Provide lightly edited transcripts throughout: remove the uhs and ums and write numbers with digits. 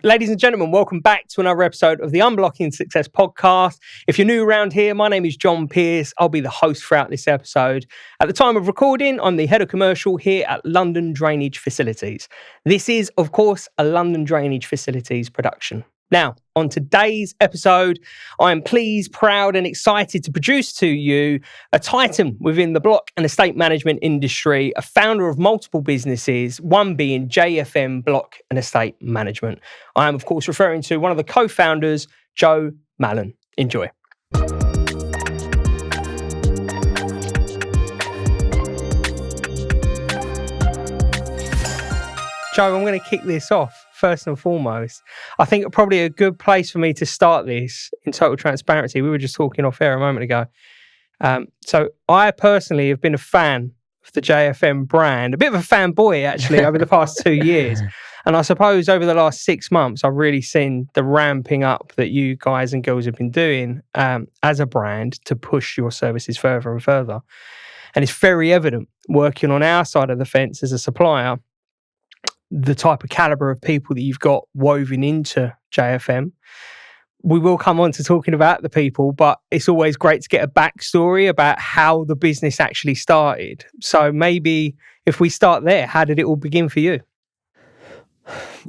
Ladies and gentlemen, welcome back to another episode of the Unblocking Success podcast. If you're new around here, my name is John Pierce. I'll be the host throughout this episode. At the time of recording, I'm the head of commercial here at London Drainage Facilities. This is, of course, a London Drainage Facilities production. Now, on today's episode, I am pleased, proud and excited to produce to you a titan within the block and estate management industry, a founder of multiple businesses, one being JFM Block and Estate Management. I am, of course, referring to one of the co-founders, Joe Mallon. Enjoy. Joe, I'm going to kick this off first and foremost. I think probably a good place for me to start this in total transparency. We were just talking off air a moment ago. So I personally have been a fan of the JFM brand, a bit of a fanboy actually over the past 2 years. And I suppose over the last 6 months, I've really seen the ramping up that you guys and girls have been doing as a brand to push your services further and further. And it's very evident working on our side of the fence as a supplier, the type of caliber of people that you've got woven into JFM. We will come on to talking about the people, but it's always great to get a backstory about how the business actually started. So maybe if we start there, how did it all begin for you?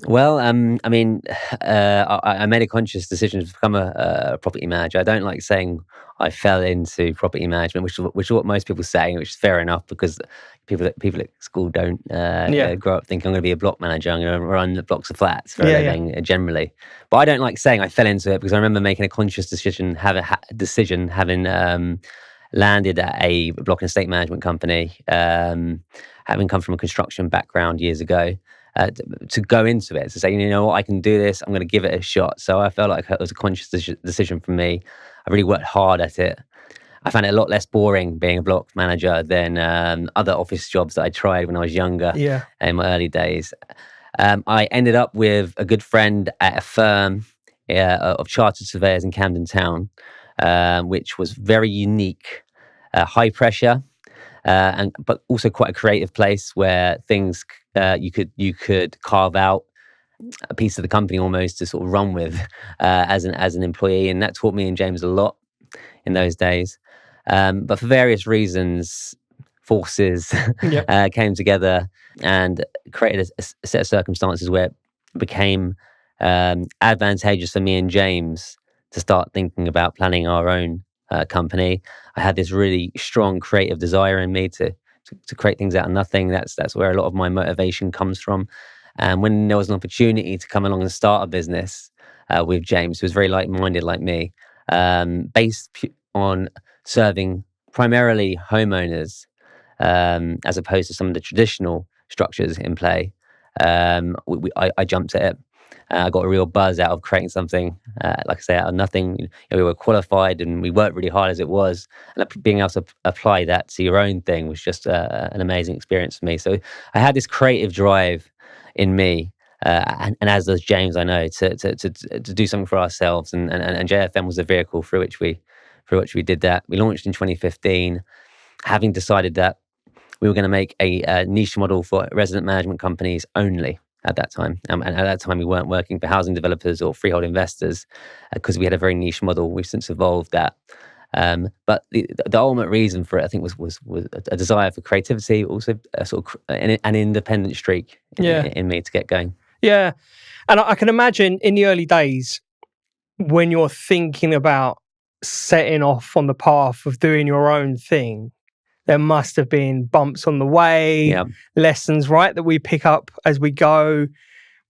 Well, I made a conscious decision to become a property manager. I don't like saying I fell into property management, which is what most people say, which is fair enough because people at school don't grow up thinking I'm going to be a block manager. I'm going to run blocks of flats for a living generally. But I don't like saying I fell into it because I remember making a conscious decision, having landed at a block and estate management company, having come from a construction background years ago. To go into it, to say, you know what, I can do this, I'm going to give it a shot. So I felt like it was a conscious decision for me. I really worked hard at it. I found it a lot less boring being a block manager than other office jobs that I tried when I was younger in my early days. I ended up with a good friend at a firm of chartered surveyors in Camden Town, which was very unique, high pressure, but also quite a creative place where things you could carve out a piece of the company almost to sort of run with as an employee, and that taught me and James a lot in those days. But for various reasons, forces came together and created a set of circumstances where it became advantageous for me and James to start thinking about planning our own company. I had this really strong creative desire in me to create things out of nothing. That's where a lot of my motivation comes from. And when there was an opportunity to come along and start a business with James, who was very like-minded like me, based on serving primarily homeowners as opposed to some of the traditional structures in play, I jumped at it. I got a real buzz out of creating something, like I say, out of nothing. We were qualified and we worked really hard as it was. And being able to apply that to your own thing was just an amazing experience for me. So I had this creative drive in me, and as does James, I know, to do something for ourselves. And JFM was the vehicle through which we did that. We launched in 2015, having decided that we were going to make a niche model for resident management companies only. At that time. And at that time, we weren't working for housing developers or freehold investors because we had a very niche model. We've since evolved that. But the ultimate reason for it, I think, was a desire for creativity, also a sort of an independent streak in me to get going. Yeah. And I can imagine in the early days when you're thinking about setting off on the path of doing your own thing, there must have been bumps on the way, lessons, right, that we pick up as we go.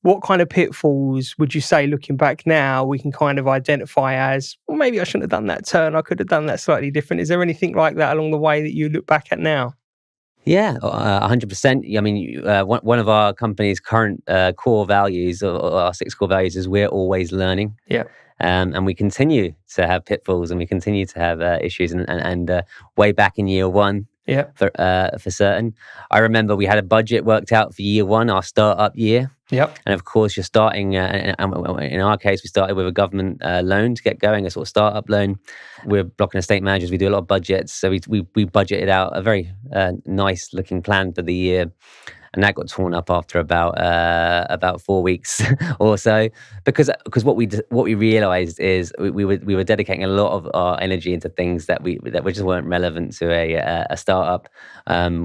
What kind of pitfalls would you say, looking back now, we can kind of identify as, well, maybe I shouldn't have done that turn, I could have done that slightly different. Is there anything like that along the way that you look back at now? Yeah, 100%. I mean, one of our company's current core values, or our 6 core values, is we're always learning. Yeah. And we continue to have pitfalls and we continue to have issues. And way back in year one, for certain, I remember we had a budget worked out for year one, our startup year. Yep. And of course, you're starting, in our case, we started with a government loan to get going, a sort of startup loan. We're blocking estate managers. We do a lot of budgets. So we budgeted out a very nice looking plan for the year. and that got torn up after about 4 weeks or so, because what we realized is we were dedicating a lot of our energy into things that just weren't relevant to a startup.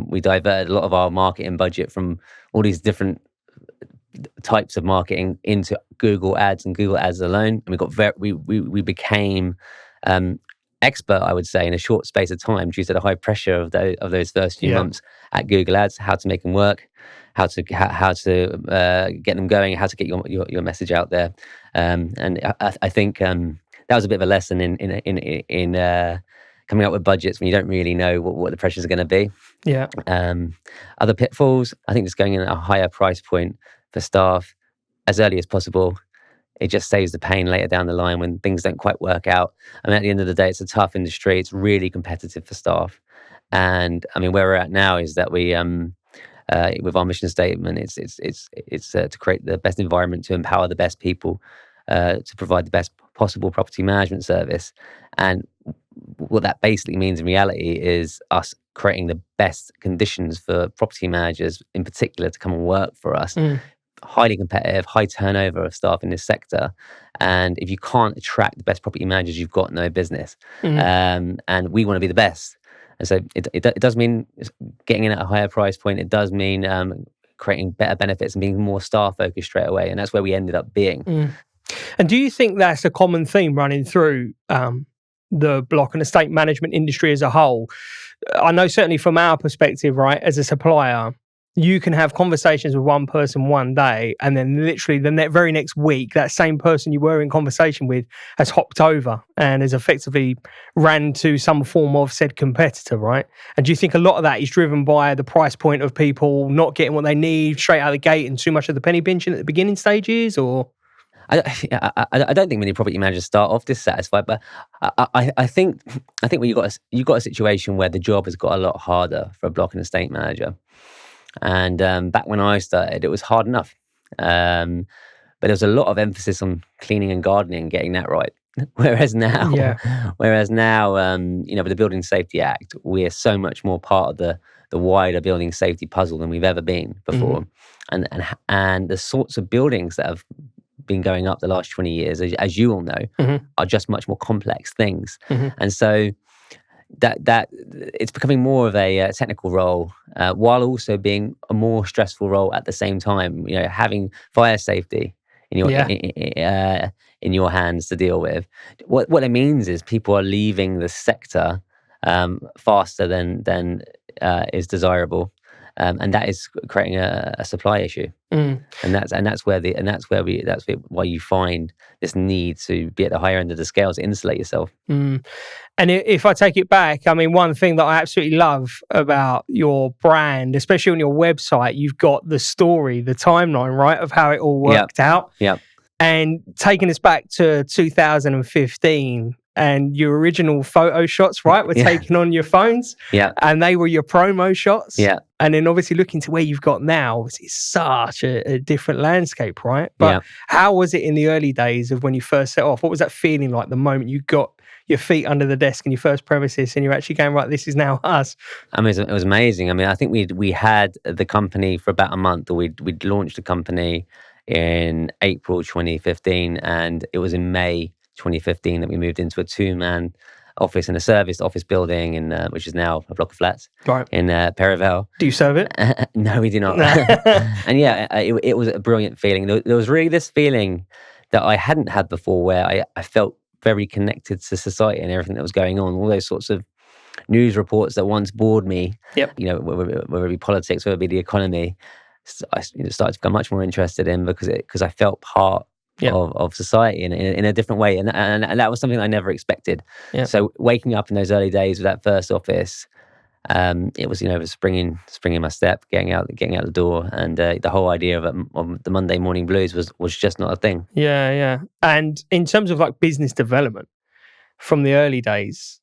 We diverted a lot of our marketing budget from all these different types of marketing into Google Ads and Google Ads alone, and we became expert, I would say, in a short space of time due to the high pressure of those first few months at Google Ads, how to make them work, how to get them going, how to get your message out there, and I think that was a bit of a lesson in coming up with budgets when you don't really know what the pressures are going to be. Yeah. Other pitfalls, I think, just going in at a higher price point for staff as early as possible. It just saves the pain later down the line when things don't quite work out. I mean, at the end of the day, it's a tough industry. It's really competitive for staff. And I mean, where we're at now is that we, with our mission statement, it's to create the best environment to empower the best people to provide the best possible property management service. And what that basically means in reality is us creating the best conditions for property managers in particular to come and work for us. Highly competitive, high turnover of staff in this sector, and if you can't attract the best property managers, you've got no business. And we want to be the best, and so it does mean getting in at a higher price point. It does mean creating better benefits and being more staff focused straight away, and that's where we ended up being. And do you think that's a common theme running through the block and estate management industry as a whole? I know certainly from our perspective, right, as a supplier, you can have conversations with one person one day, and then literally the very next week, that same person you were in conversation with has hopped over and has effectively ran to some form of said competitor, right? And do you think a lot of that is driven by the price point of people not getting what they need straight out of the gate and too much of the penny pinching at the beginning stages, or? I don't think many property managers start off dissatisfied, but I think when you got a situation where the job has got a lot harder for a block and estate manager. And back when I started, it was hard enough. But there was a lot of emphasis on cleaning and gardening and getting that right. Whereas now, with the Building Safety Act, we are so much more part of the wider building safety puzzle than we've ever been before. And the sorts of buildings that have been going up the last 20 years, as you all know, are just much more complex things. And so that it's becoming more of a technical role, while also being a more stressful role at the same time. You know, having fire safety in your hands to deal with. What it means is people are leaving the sector faster than is desirable, and that is creating a supply issue. And that's why you find this need to be at the higher end of the scale to insulate yourself. And if I take it back, I mean, one thing that I absolutely love about your brand, especially on your website, you've got the story, the timeline, right, of how it all worked out. Yeah. And taking us back to 2015, and your original photo shots, right, were taken on your phones. Yeah. And they were your promo shots. Yeah. And then obviously looking to where you've got now, it's such a different landscape, right? But how was it in the early days of when you first set off? What was that feeling like the moment you got your feet under the desk in your first premises and you're actually going, right, this is now us? I mean, it was amazing. I mean, I think we had the company for about a month, or we'd launched the company in April 2015, and it was in May 2015 that we moved into a 2-man office in a serviced office building in which is now a block of flats in Perivale. Do you serve it? No, we do not. And it was a brilliant feeling. There was really this feeling that I hadn't had before, where I felt very connected to society and everything that was going on. All those sorts of news reports that once bored me, you know, whether it be politics, whether it be the economy, I started to become much more interested in, because I felt part of society in a different way, and that was something I never expected. So waking up in those early days with that first office, it was springing my step, getting out the door, and the whole idea of the Monday morning blues was just not a thing. And in terms of like business development from the early days,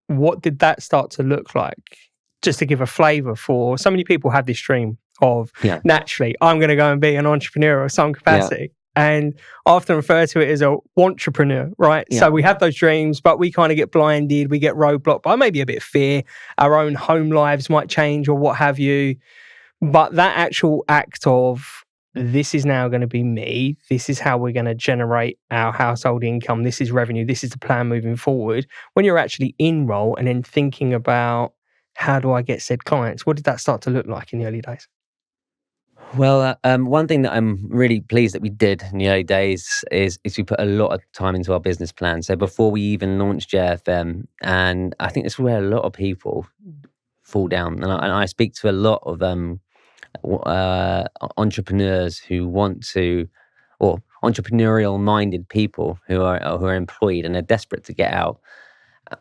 what did that start to look like? Just to give a flavour, for so many people have this dream of naturally, I'm going to go and be an entrepreneur of some capacity. And I often refer to it as a wantrepreneur, right? So we have those dreams, but we kind of get blinded, we get roadblocked by maybe a bit of fear. Our own home lives might change or what have you. But that actual act of, this is now going to be me, this is how we're going to generate our household income, this is revenue, this is the plan moving forward. When you're actually in role and then thinking about, how do I get said clients? What did that start to look like in the early days? Well, one thing that I'm really pleased that we did in the early days is we put a lot of time into our business plan. So before we even launched JFM, and I think this is where a lot of people fall down. And I speak to a lot of entrepreneurs who want to, or entrepreneurial-minded people who are employed and are desperate to get out.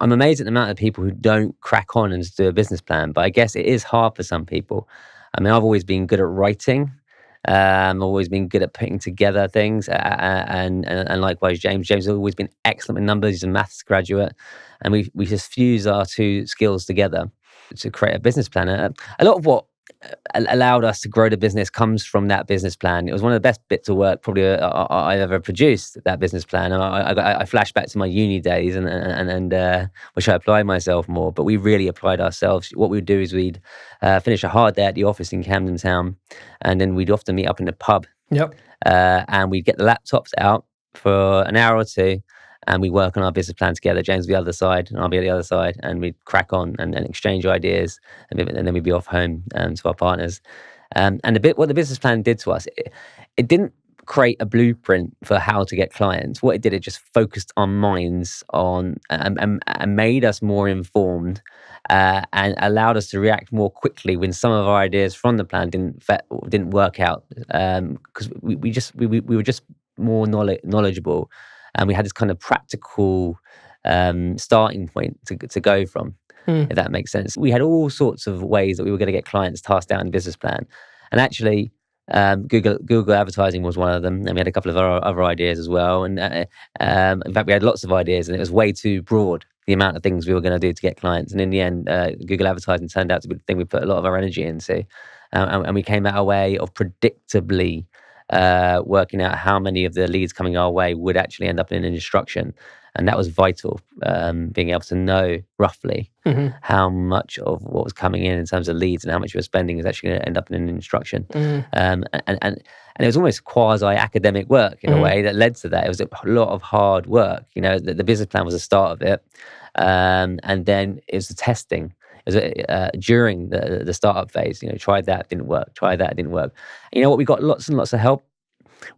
I'm amazed at the amount of people who don't crack on and just do a business plan, but I guess it is hard for some people. I mean, I've always been good at writing. I've always been good at putting together things, and likewise, James. James has always been excellent with numbers. He's a maths graduate, and we just fuse our two skills together to create a business plan. A lot of what allowed us to grow the business comes from that business plan. It was one of the best bits of work probably I've ever produced, that business plan. And I flash back to my uni days and wish I applied myself more, but we really applied ourselves. What we would do is we'd finish a hard day at the office in Camden Town, and then we'd often meet up in the pub. Yep. And we'd get the laptops out for an hour or two, and we work on our business plan together. James will be the other side, and I'll be at the other side, and we'd crack on and exchange ideas, and then we'd be off home to our partners. And what the business plan did to us, it didn't create a blueprint for how to get clients. What it did, it just focused our minds on and made us more informed, and allowed us to react more quickly when some of our ideas from the plan didn't work out, because we were just more knowledgeable. And we had this kind of practical starting point to go from, if that makes sense. We had all sorts of ways that we were going to get clients tasked out in the business plan. And actually, Google advertising was one of them. And we had a couple of other ideas as well. And in fact, we had lots of ideas, and it was way too broad, the amount of things we were going to do to get clients. And in the end, Google advertising turned out to be the thing we put a lot of our energy into. And we came out a way of predictably working out how many of the leads coming our way would actually end up in an instruction. And that was vital, being able to know roughly how much of what was coming in terms of leads and how much you were spending is actually going to end up in an instruction. And it was almost quasi-academic work in a way that led to that. It was a lot of hard work. You know, the business plan was the start of it. And then it was the testing. It was during the startup phase. You know, tried that, didn't work. Tried that, didn't work. You know what? We got lots and lots of help.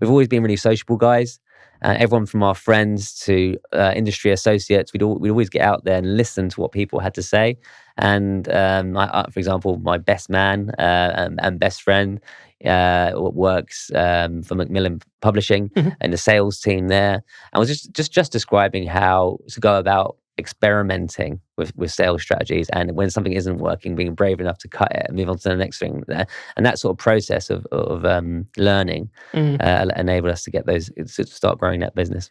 We've always been really sociable guys. Everyone from our friends to industry associates, we'd always get out there and listen to what people had to say. And for example, my best man and best friend works for Macmillan Publishing and the sales team there. And was just describing how to go about experimenting with sales strategies, and when something isn't working, being brave enough to cut it and move on to the next thing. And that sort of process of learning enabled us to get those, to start growing that business.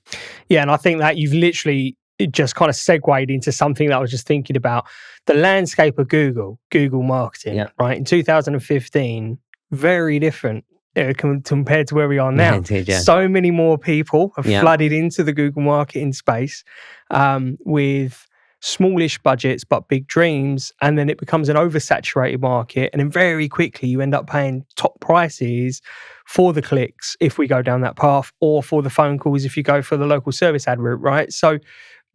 Yeah, and I think that you've literally just kind of segued into something that I was just thinking about. The landscape of Google marketing, right? In 2015, very different compared to where we are now. Indeed, yeah. So many more people have flooded into the Google marketing space with smallish budgets but big dreams, and then it becomes an oversaturated market, and then very quickly you end up paying top prices for the clicks if we go down that path, or for the phone calls if you go for the local service ad route, right? So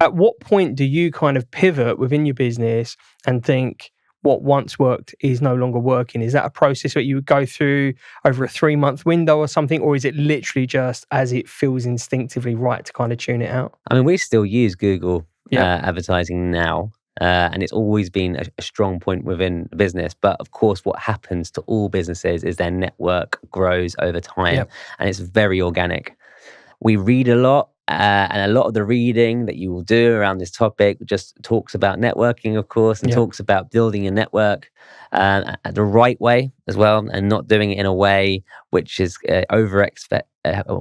at what point do you kind of pivot within your business and think, what once worked is no longer working? Is that a process that you would go through over a 3-month window or something? Or is it literally just as it feels instinctively right to kind of tune it out? I mean, we still use Google advertising now. And it's always been a strong point within the business. But of course, what happens to all businesses is their network grows over time, and it's very organic. We read a lot. And a lot of the reading that you will do around this topic just talks about networking, of course, and talks about building a network the right way as well, and not doing it in a way which is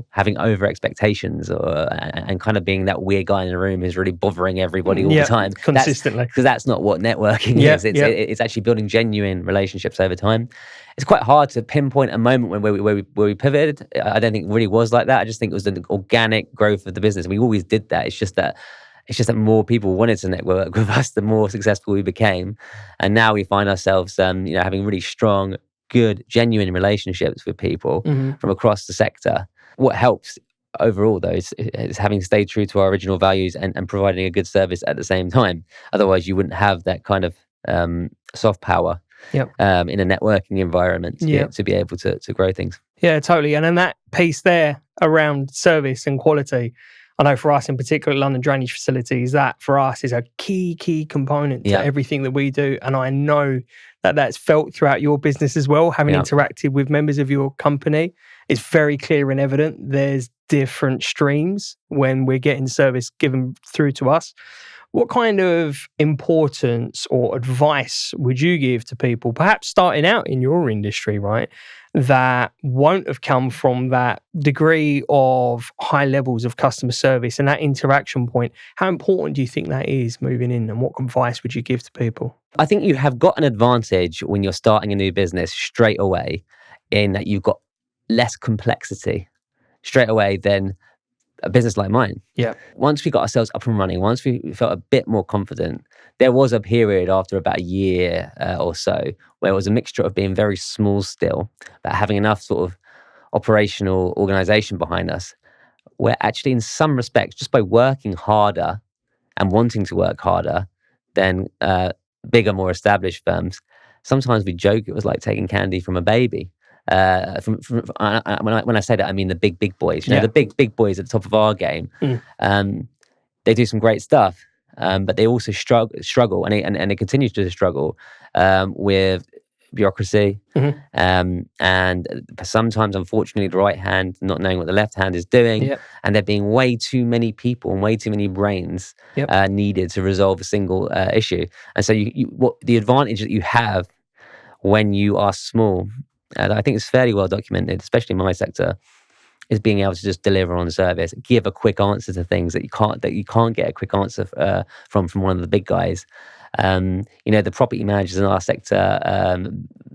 having over expectations, and kind of being that weird guy in the room who's really bothering everybody all the time consistently. Because that's not what networking is. It's actually building genuine relationships over time. It's quite hard to pinpoint a moment where we pivoted. I don't think it really was like that. I just think it was the organic growth of the business. We always did that. It's just that more people wanted to network with us, the more successful we became. And now we find ourselves, having really strong good, genuine relationships with people from across the sector. What helps overall, though, is having stayed true to our original values and providing a good service at the same time. Otherwise, you wouldn't have that kind of soft power in a networking environment to be able to grow things. Yeah, totally. And then that piece there around service and quality, I know for us in particular, London Drainage Facilities, that for us is a key component to everything that we do. And I know that that's felt throughout your business as well, having interacted with members of your company. It's very clear and evident there's different streams when we're getting service given through to us. What kind of importance or advice would you give to people, perhaps starting out in your industry, right, that won't have come from that degree of high levels of customer service and that interaction point? How important do you think that is moving in, and what advice would you give to people? I think you have got an advantage when you're starting a new business straight away, in that you've got less complexity straight away than a business like mine. Yeah. Once we got ourselves up and running, once we felt a bit more confident, there was a period after about a year or so where it was a mixture of being very small still, but having enough sort of operational organization behind us, where actually in some respects, just by working harder and wanting to work harder than bigger, more established firms, sometimes we joke it was like taking candy from a baby. When I say that, I mean the big boys. You know, the big boys at the top of our game. They do some great stuff, but they also struggle, and they continue to struggle with bureaucracy, and sometimes, unfortunately, the right hand not knowing what the left hand is doing, and there being way too many people and way too many brains needed to resolve a single issue. And so, what the advantage that you have when you are small, I think it's fairly well documented, especially in my sector, is being able to just deliver on service, give a quick answer to things that you can't get a quick answer from one of the big guys. The property managers in our sector,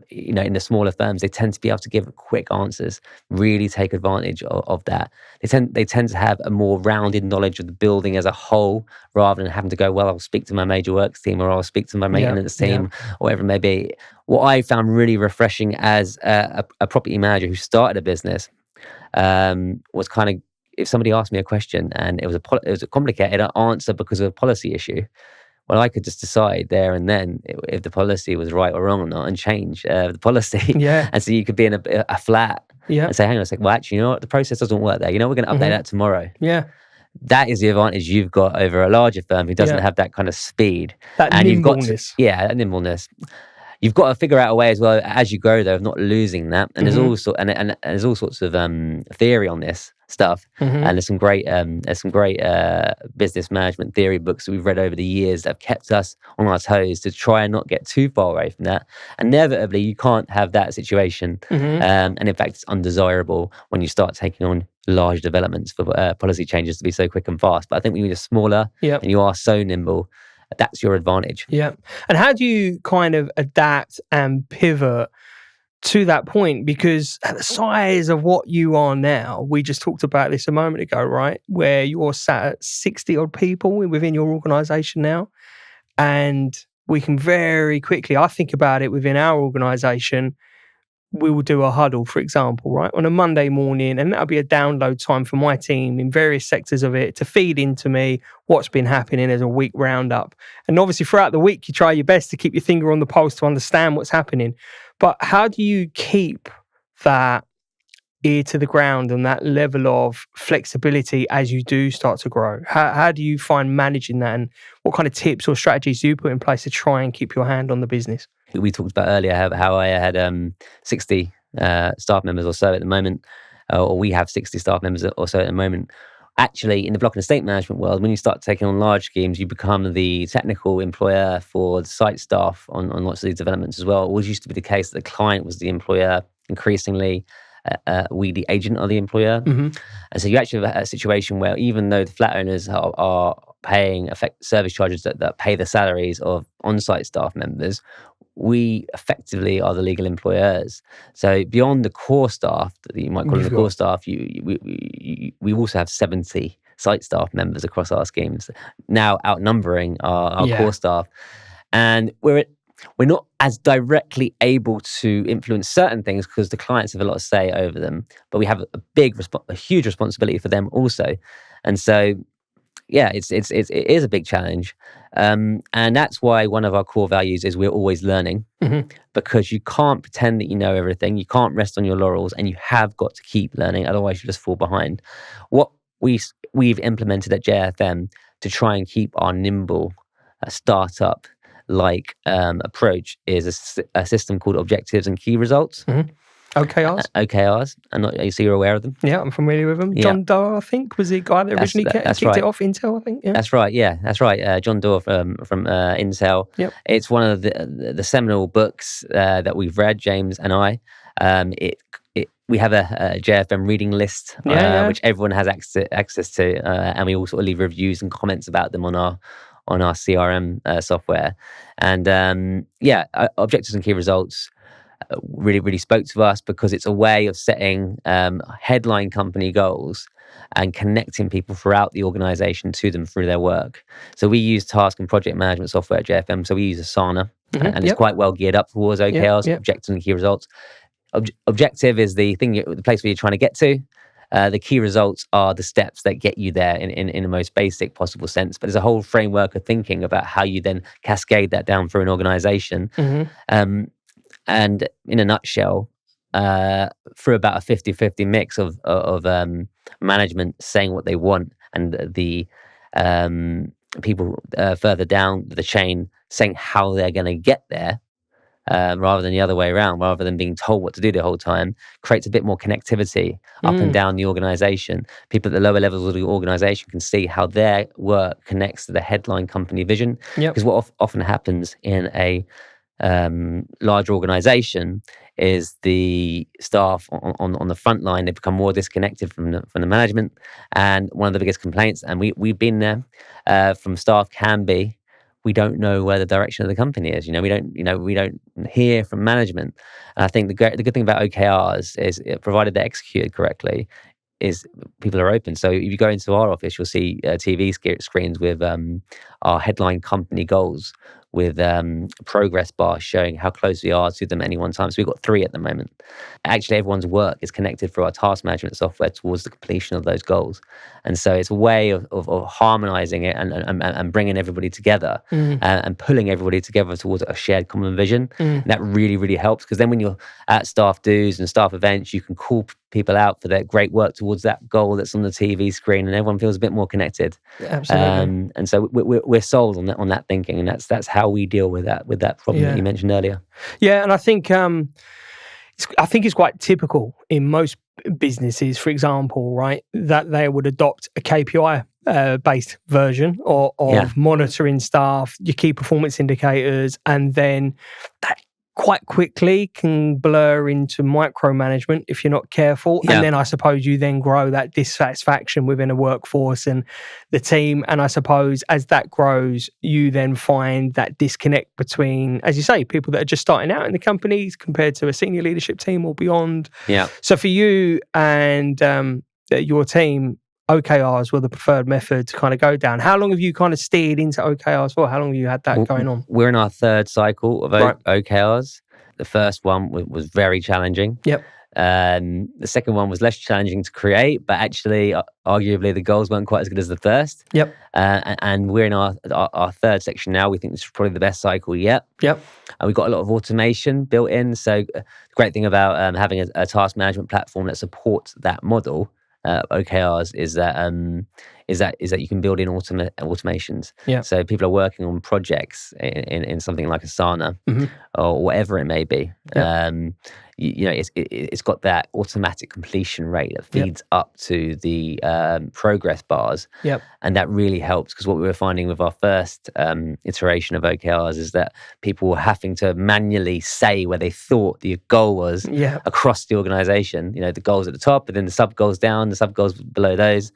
in the smaller firms, they tend to be able to give quick answers, really take advantage of that. They tend to have a more rounded knowledge of the building as a whole, rather than having to go, well, I'll speak to my major works team, or I'll speak to my maintenance team, or whatever it may be. What I found really refreshing as a property manager who started a business was kind of, if somebody asked me a question and it was a complicated answer because of a policy issue, well, I could just decide there and then if the policy was right or wrong or not, and change the policy. And so you could be in a flat and say, hang on a second, well, actually, you know what? The process doesn't work there. You know, we're going to update that tomorrow. That is the advantage you've got over a larger firm who doesn't have that kind of speed. That nimbleness. That nimbleness. You've got to figure out a way as well as you grow, though, of not losing that. And there's all sorts of theory on this stuff. And there's some great business management theory books that we've read over the years that have kept us on our toes to try and not get too far away from that. Inevitably, you can't have that situation, and in fact, it's undesirable when you start taking on large developments for policy changes to be so quick and fast. But I think when you're smaller and you are so nimble, that's your advantage. And how do you kind of adapt and pivot to that point? Because at the size of what you are now, we just talked about this a moment ago, right? Where you're sat at 60 odd people within your organization now. And we can very quickly, I think about it within our organization, we will do a huddle, for example, right, on a Monday morning, and that'll be a download time for my team in various sectors of it to feed into me what's been happening as a week roundup. And obviously throughout the week, you try your best to keep your finger on the pulse to understand what's happening. But how do you keep that ear to the ground and that level of flexibility as you do start to grow? How do you find managing that, and what kind of tips or strategies do you put in place to try and keep your hand on the business? We talked about earlier how I had 60 staff members or so at the moment, or we have 60 staff members or so at the moment. Actually, in the block and estate management world, when you start taking on large schemes, you become the technical employer for the site staff on lots of these developments as well. It always used to be the case that the client was the employer. Increasingly, we, the agent, are the employer. And so you actually have a situation where even though the flat owners are paying service charges that pay the salaries of on-site staff members, we effectively are the legal employers. So beyond the core staff that you might call the core staff, we also have 70 site staff members across our schemes, now outnumbering our core staff. And we're not as directly able to influence certain things because the clients have a lot of say over them, but we have a huge responsibility for them also. And so, yeah, it is a big challenge. And that's why one of our core values is we're always learning, because you can't pretend that you know everything. You can't rest on your laurels, and you have got to keep learning. Otherwise, you just fall behind. What we've implemented at JFM to try and keep our nimble startup approach is a system called objectives and key results. OKRs. OKRs. So you're aware of them? Yeah, I'm familiar with them. John Doe, I think, was the guy that originally kicked it off. Intel, I think. Yeah. That's right. Yeah, that's right. John Doe from Intel. Yep. It's one of the seminal books that we've read, James and I. We have a JFM reading list, which everyone has access to, and we also leave reviews and comments about them on our CRM software. And objectives and key results really, really spoke to us because it's a way of setting headline company goals and connecting people throughout the organization to them through their work. So we use task and project management software at JFM. So we use Asana, and it's quite well geared up towards OKRs, objectives and key results. Objective is the place where you're trying to get to. The key results are the steps that get you there in the most basic possible sense. But there's a whole framework of thinking about how you then cascade that down through an organization. And in a nutshell, through about a 50-50 mix of management saying what they want and the people further down the chain saying how they're going to get there, rather than the other way around, rather than being told what to do the whole time, creates a bit more connectivity up and down the organization. People at the lower levels of the organization can see how their work connects to the headline company vision. Because what often happens in a large organization is the staff on the front line, they become more disconnected from the management. And one of the biggest complaints, and we've been there from staff, can be, we don't know where the direction of the company is. We don't hear from management. And I think the good thing about OKRs is, provided they're executed correctly, is people are open. So if you go into our office, you'll see TV screens with our headline company goals, with progress bars showing how close we are to them at any one time. So we've got 3 at the moment. Actually, everyone's work is connected through our task management software towards the completion of those goals. And so it's a way of harmonizing it and bringing everybody together and pulling everybody together towards a shared common vision. And that really, really helps, because then when you're at staff do's and staff events, you can call people out for their great work towards that goal that's on the TV screen, and everyone feels a bit more connected. Absolutely. And so we're sold on that thinking, and that's how we deal with that problem that you mentioned earlier. Yeah, and I think it's quite typical in most businesses, for example, right, that they would adopt a KPI based version of monitoring staff, your key performance indicators, and then that quite quickly can blur into micromanagement if you're not careful. And then I suppose you then grow that dissatisfaction within a workforce and the team. And I suppose as that grows, you then find that disconnect between, as you say, people that are just starting out in the companies compared to a senior leadership team or beyond. Yeah. So for you and your team, OKRs were the preferred method to kind of go down. How long have you kind of steered into OKRs for? How long have you had that going on? We're in our 3rd cycle of OKRs. The first one was very challenging. Yep. The second one was less challenging to create, but actually, arguably, the goals weren't quite as good as the first. Yep. And we're in our 3rd section now. We think this is probably the best cycle yet. Yep. And we've got a lot of automation built in. So the great thing about having a task management platform that supports that model, OKRs, is that you can build in automations. Yeah. So people are working on projects in something like Asana or whatever it may be. Yep. It's got that automatic completion rate that feeds up to the progress bars. Yep. And that really helps, because what we were finding with our first iteration of OKRs is that people were having to manually say where they thought the goal was across the organization. The goals at the top, and then the sub goals down, the sub goals below those.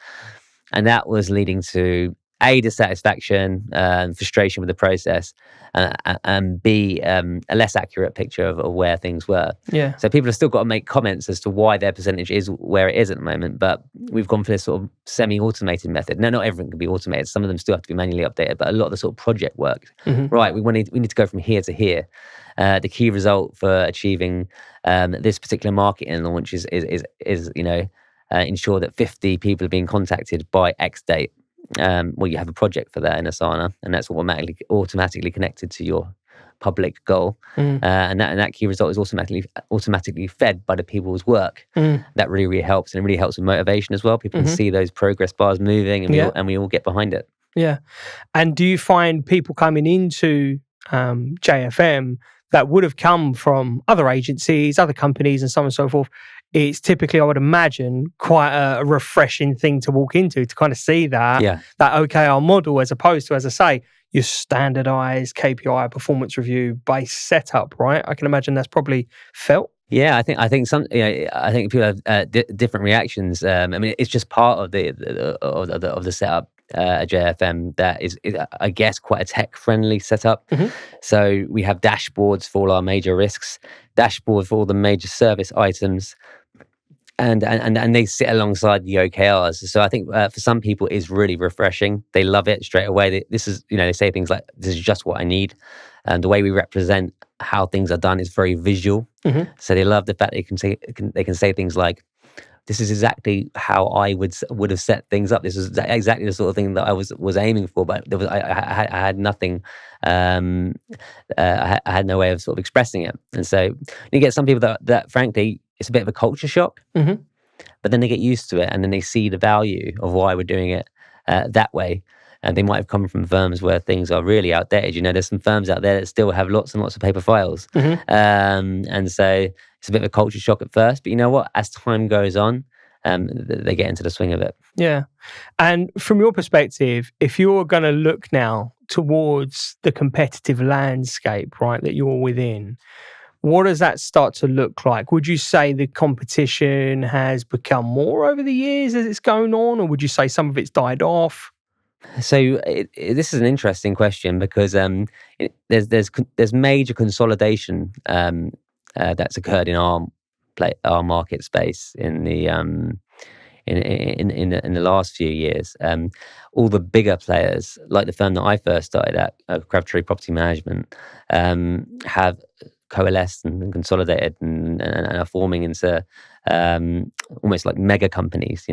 And that was leading to A, dissatisfaction and frustration with the process, and B, a less accurate picture of where things were. Yeah. So people have still got to make comments as to why their percentage is where it is at the moment, but we've gone for this sort of semi-automated method. Now, not everything can be automated. Some of them still have to be manually updated, but a lot of the sort of project work, right, we need to go from here to here. The key result for achieving this particular marketing launch is ensure that 50 people are being contacted by X date. Well, you have a project for that in Asana, and that's automatically connected to your public goal, and that key result is automatically fed by the people's work. That really helps, and it really helps with motivation as well. People can see those progress bars moving, and we all get behind it. Yeah. And do you find people coming into JFM that would have come from other agencies, other companies, and so on and so forth? It's typically, I would imagine, quite a refreshing thing to walk into, to kind of see that OKR model, as opposed to, as I say, your standardized KPI performance review based setup, right? I can imagine that's probably felt. Yeah, I think some. I think people have different reactions. I mean, it's just part of the setup at JFM that is, I guess, quite a tech-friendly setup. So we have dashboards for all our major risks, dashboard for all the major service items, and they sit alongside the OKRs. So I think for some people it's really refreshing. They love it straight away. They say things like, "This is just what I need," and the way we represent how things are done is very visual. So they love the fact they can say things like, "This is exactly how I would have set things up. This is exactly the sort of thing that I was aiming for, but I had nothing. I had no way of sort of expressing it." And so you get some people that frankly, it's a bit of a culture shock, but then they get used to it, and then they see the value of why we're doing it that way. And they might have come from firms where things are really outdated. There's some firms out there that still have lots and lots of paper files. And so it's a bit of a culture shock at first. But you know what? As time goes on, they get into the swing of it. Yeah. And from your perspective, if you're going to look now towards the competitive landscape, right, that you're within, what does that start to look like? Would you say the competition has become more over the years as it's going on, or would you say some of it's died off? So this is an interesting question because there's major consolidation that's occurred in our market space in the in the last few years. All the bigger players, like the firm that I first started at, Crabtree Property Management, have coalesced and consolidated and are forming into almost like mega companies.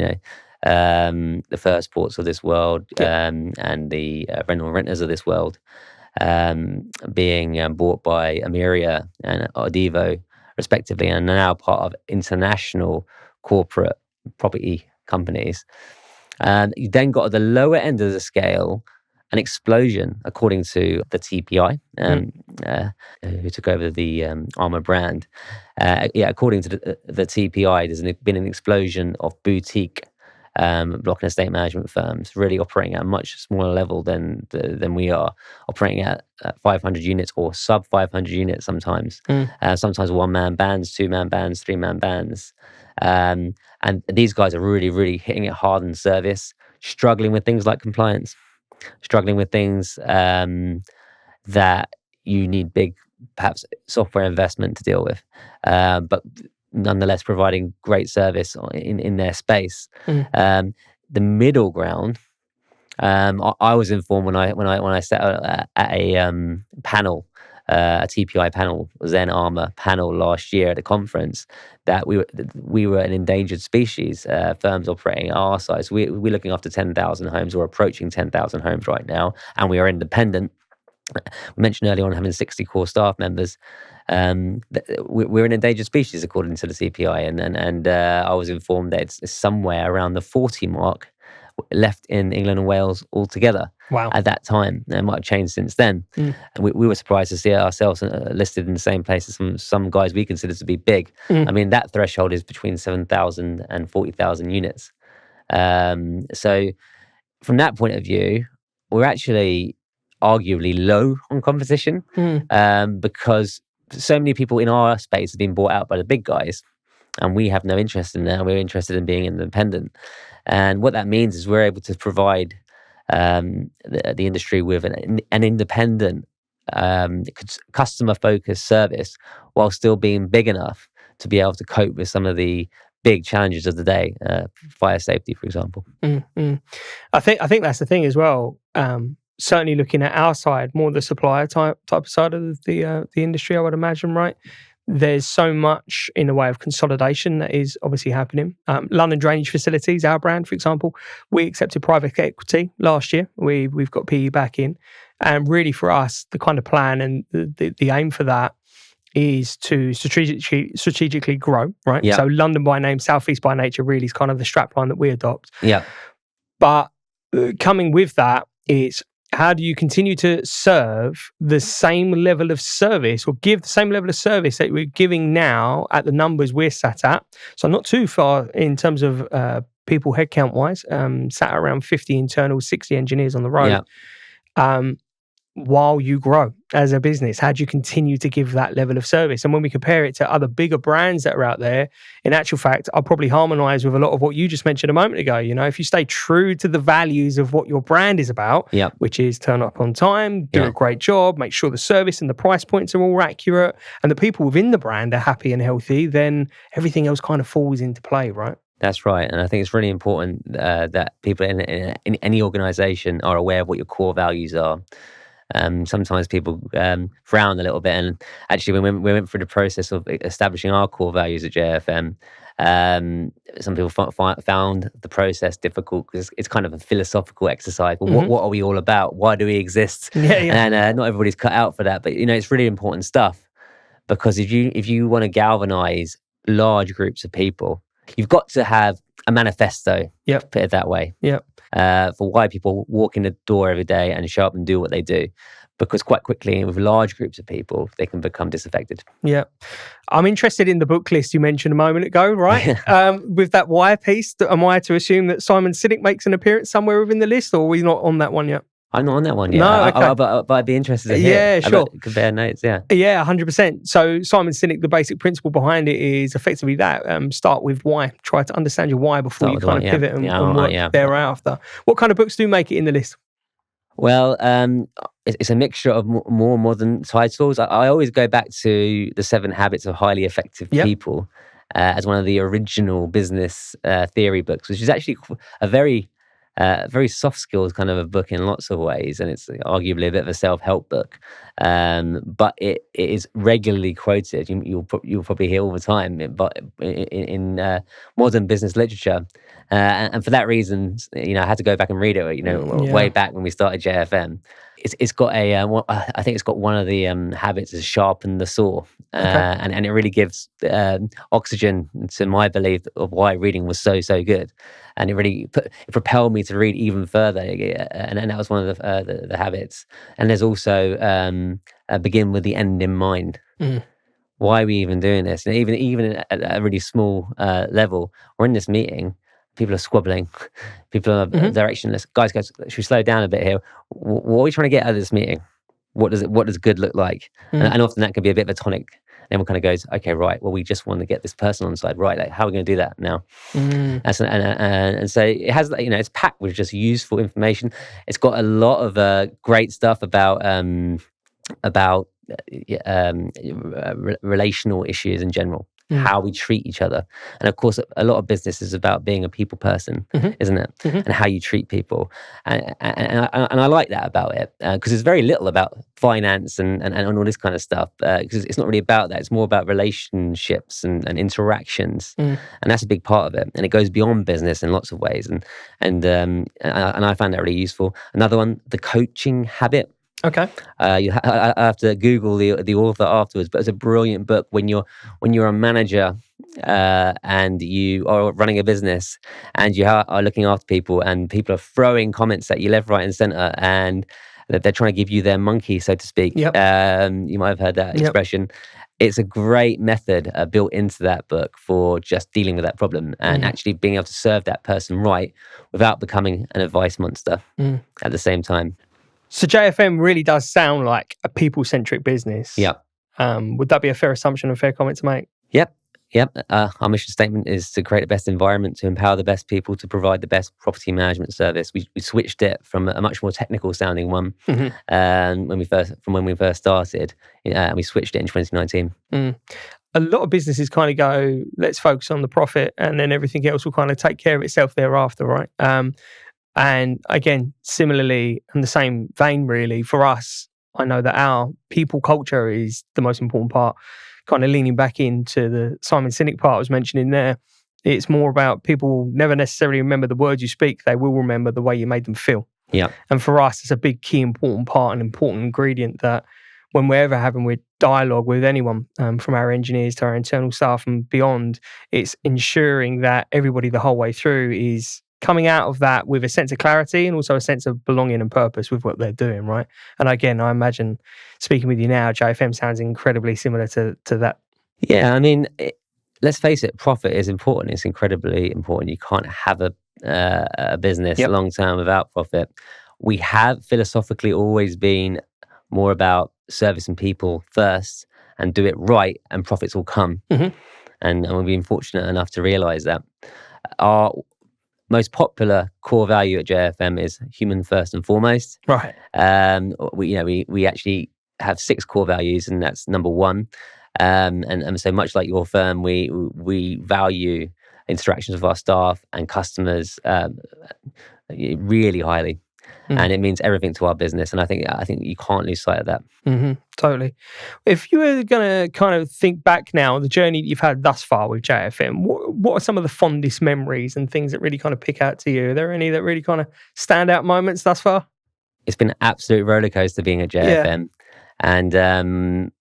The First Ports of this world, and the renters of this world, being bought by Amiria and Ardivo, respectively, and are now part of international corporate property companies. You then got at the lower end of the scale an explosion, according to the TPI, who took over the Armour brand. According to the TPI, there's been an explosion of boutique block and estate management firms really operating at a much smaller level than we are, operating at 500 units or sub 500 units sometimes. Sometimes one-man bands, two-man bands, three-man bands. And these guys are really, really hitting it hard in service, struggling with things like compliance, struggling with things that you need big, perhaps, software investment to deal with. But nonetheless providing great service in their space. The middle ground, I was informed when I sat at a panel, a TPI panel, Zen Armour panel last year at a conference, that we were an endangered species. Firms operating at our size, we're looking after 10,000 homes, or approaching 10,000 homes right now, and we are independent. We mentioned earlier on having 60 core staff members. We're an endangered species according to the CPI, and I was informed that it's somewhere around the 40 mark left in England and Wales altogether. Wow. At that time. It might have changed since then. And we were surprised to see ourselves listed in the same place as some guys we consider to be big. I mean, that threshold is between 7,000 and 40,000 units. So from that point of view, we're actually arguably low on competition, because so many people in our space have been bought out by the big guys, and we have no interest in that. We're interested in being independent. And what that means is we're able to provide the industry with an independent, customer-focused service, while still being big enough to be able to cope with some of the big challenges of the day, fire safety, for example. I think that's the thing as well. Certainly looking at our side, more the supplier type of side of the industry, I would imagine, right? There's so much in the way of consolidation that is obviously happening. London Drainage Facilities, our brand, for example, we accepted private equity last year. We've got PE back in, and really for us, the kind of plan and the aim for that is to strategically grow, right? Yeah. So London by name, Southeast by nature, really is kind of the strapline that we adopt. Yeah. But coming with that is, how do you continue to serve the same level of service, or give the same level of service that we're giving now at the numbers we're sat at? So not too far in terms of people headcount wise, sat around 50 internal, 60 engineers on the road. Yeah. While you grow as a business, how do you continue to give that level of service? And when we compare it to other bigger brands that are out there, in actual fact, I'll probably harmonize with a lot of what you just mentioned a moment ago. You know, if you stay true to the values of what your brand is about, which is turn up on time, do a great job, make sure the service and the price points are all accurate, and the people within the brand are happy and healthy, then everything else kind of falls into play, right? That's right. And I think it's really important that people in any organization are aware of what your core values are. Sometimes people frown a little bit, and actually when we went through the process of establishing our core values at JFM, some people found the process difficult because it's kind of a philosophical exercise. Well, what are we all about? Why do we exist? And not everybody's cut out for that, but it's really important stuff, because if you want to galvanize large groups of people, you've got to have a manifesto, put it that way, for why people walk in the door every day and show up and do what they do. Because quite quickly, with large groups of people, they can become disaffected. Yeah. I'm interested in the book list you mentioned a moment ago, right? With that why piece, am I to assume that Simon Sinek makes an appearance somewhere within the list, or are we not on that one yet? I'm not on that one yet. No, okay. But I'd be interested to hear. Yeah, sure. Compare notes, yeah. Yeah, 100%. So Simon Sinek, the basic principle behind it is effectively that. Start with why. Try to understand your why before you kind of pivot and work thereafter. What kind of books do make it in the list? Well, it's a mixture of more modern titles. I always go back to The 7 Habits of Highly Effective People as one of the original business theory books, which is actually a very soft skills kind of a book in lots of ways, and it's arguably a bit of a self-help book, but it is regularly quoted. You'll probably hear all the time, but in modern business literature, and for that reason, I had to go back and read it. Way back when we started JFM. It's got I think it's got one of the habits is sharpen the saw, and it really gives oxygen to my belief of why reading was so good, and it really it propelled me to read even further, and that was one of the habits. And there's also begin with the end in mind. Why are we even doing this? And even at a really small level, we're in this meeting. People are squabbling. People are directionless. Guys, should we slow down a bit here? What are we trying to get out of this meeting? What does good look like? And often that can be a bit of a tonic. And everyone kind of goes, okay, right. Well, we just want to get this person on side, right? Like, how are we going to do that now? And so it has, it's packed with just useful information. It's got a lot of great stuff about relational issues in general. How we treat each other. And of course, a lot of business is about being a people person, isn't it? And how you treat people. And I like that about it, because there's very little about finance and all this kind of stuff, because it's not really about that. It's more about relationships and interactions. And that's a big part of it. And it goes beyond business in lots of ways. And I find that really useful. Another one, the coaching habit. Okay. I have to Google the author afterwards, but it's a brilliant book when you're a manager and you are running a business and you are looking after people, and people are throwing comments at you left, right, and center, and they're trying to give you their monkey, so to speak. You might have heard that expression. It's a great method built into that book for just dealing with that problem and actually being able to serve that person right without becoming an advice monster at the same time. So JFM really does sound like a people-centric business. Yeah. Would that be a fair assumption, a fair comment to make? Yep. Yep. Our mission statement is to create the best environment to empower the best people to provide the best property management service. We switched it from a much more technical sounding one when we first started, and we switched it in 2019. A lot of businesses kind of go, let's focus on the profit, and then everything else will kind of take care of itself thereafter, right? And again, similarly, in the same vein, really, for us, I know that our people culture is the most important part. Kind of leaning back into the Simon Sinek part I was mentioning there, it's more about people will never necessarily remember the words you speak, they will remember the way you made them feel. Yeah. And for us, it's a big, key, important part, an important ingredient that when we're ever having with dialogue with anyone, from our engineers to our internal staff and beyond, it's ensuring that everybody the whole way through is coming out of that with a sense of clarity and also a sense of belonging and purpose with what they're doing, right? And again, I imagine speaking with you now, JFM sounds incredibly similar to that. Yeah, I mean, let's face it, profit is important. It's incredibly important. You can't have a business long term without profit. We have philosophically always been more about servicing people first and do it right, and profits will come. And we've been fortunate enough to realize that. Our most popular core value at JFM is human first and foremost. Right. We actually have 6 core values, and that's number 1. And so much like your firm, we value interactions with our staff and customers really highly. And it means everything to our business. And I think you can't lose sight of that. Totally. If you were going to kind of think back now on the journey that you've had thus far with JFM, what are some of the fondest memories and things that really kind of pick out to you? Are there any that really kind of stand out moments thus far? It's been an absolute roller coaster being at JFM. And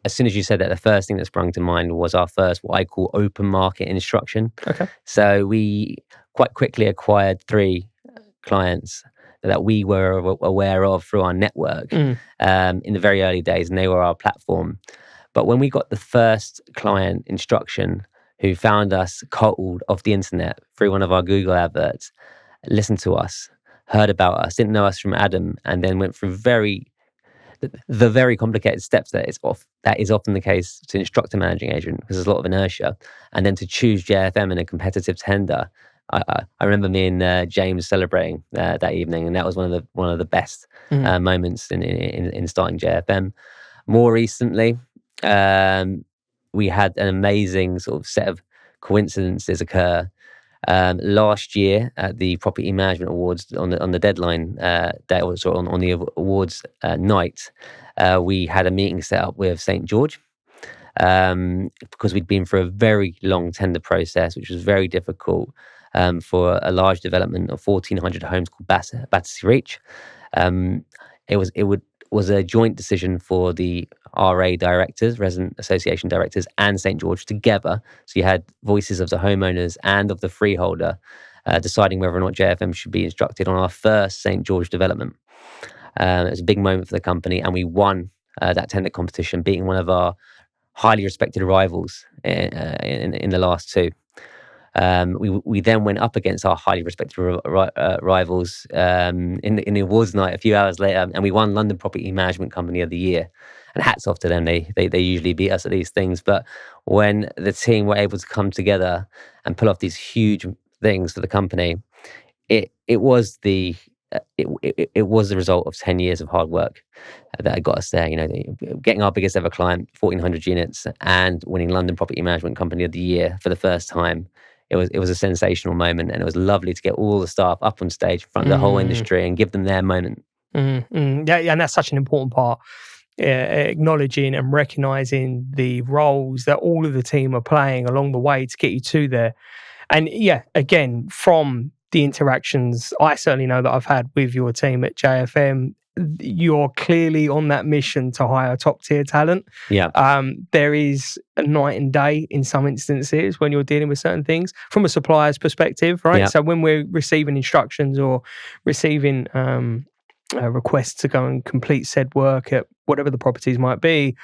as soon as you said that, the first thing that sprung to mind was our first, what I call open market instruction. Okay. So we quite quickly acquired 3 clients that we were aware of through our network in the very early days, and they were our platform. But when we got the first client instruction who found us cold off the internet through one of our Google adverts, listened to us, heard about us, didn't know us from Adam, and then went through the very complicated steps that is often the case to instruct a managing agent, because there's a lot of inertia, and then to choose JFM in a competitive tender. I remember me and James celebrating that evening, and that was one of the best moments in starting JFM. More recently, we had an amazing sort of set of coincidences occur. Last year at the Property Management Awards on the deadline day, or sort of on the awards night, we had a meeting set up with St. George. Because we'd been through a very long tender process, which was very difficult for a large development of 1,400 homes called Battersea Reach. It was a joint decision for the RA directors, Resident Association directors, and St. George together. So you had voices of the homeowners and of the freeholder deciding whether or not JFM should be instructed on our first St. George development. It was a big moment for the company, and we won that tender competition, beating one of our highly respected rivals in the last 2. We then went up against our highly respected rivals in the awards night a few hours later, and we won London Property Management Company of the Year. And hats off to them. They usually beat us at these things, but when the team were able to come together and pull off these huge things for the company, it was the result of 10 years of hard work that got us there. You know, getting our biggest ever client, 1,400 units, and winning London Property Management Company of the Year for the first time. It was a sensational moment, and it was lovely to get all the staff up on stage in front of the whole industry and give them their moment. Yeah, and that's such an important part. Acknowledging and recognizing the roles that all of the team are playing along the way to get you to there. And yeah, again, from the interactions I certainly know that I've had with your team at JFM, you're clearly on that mission to hire top tier talent. Yeah. There is a night and day in some instances when you're dealing with certain things from a supplier's perspective, right? Yeah. So when we're receiving instructions or receiving requests to go and complete said work at whatever the properties might be,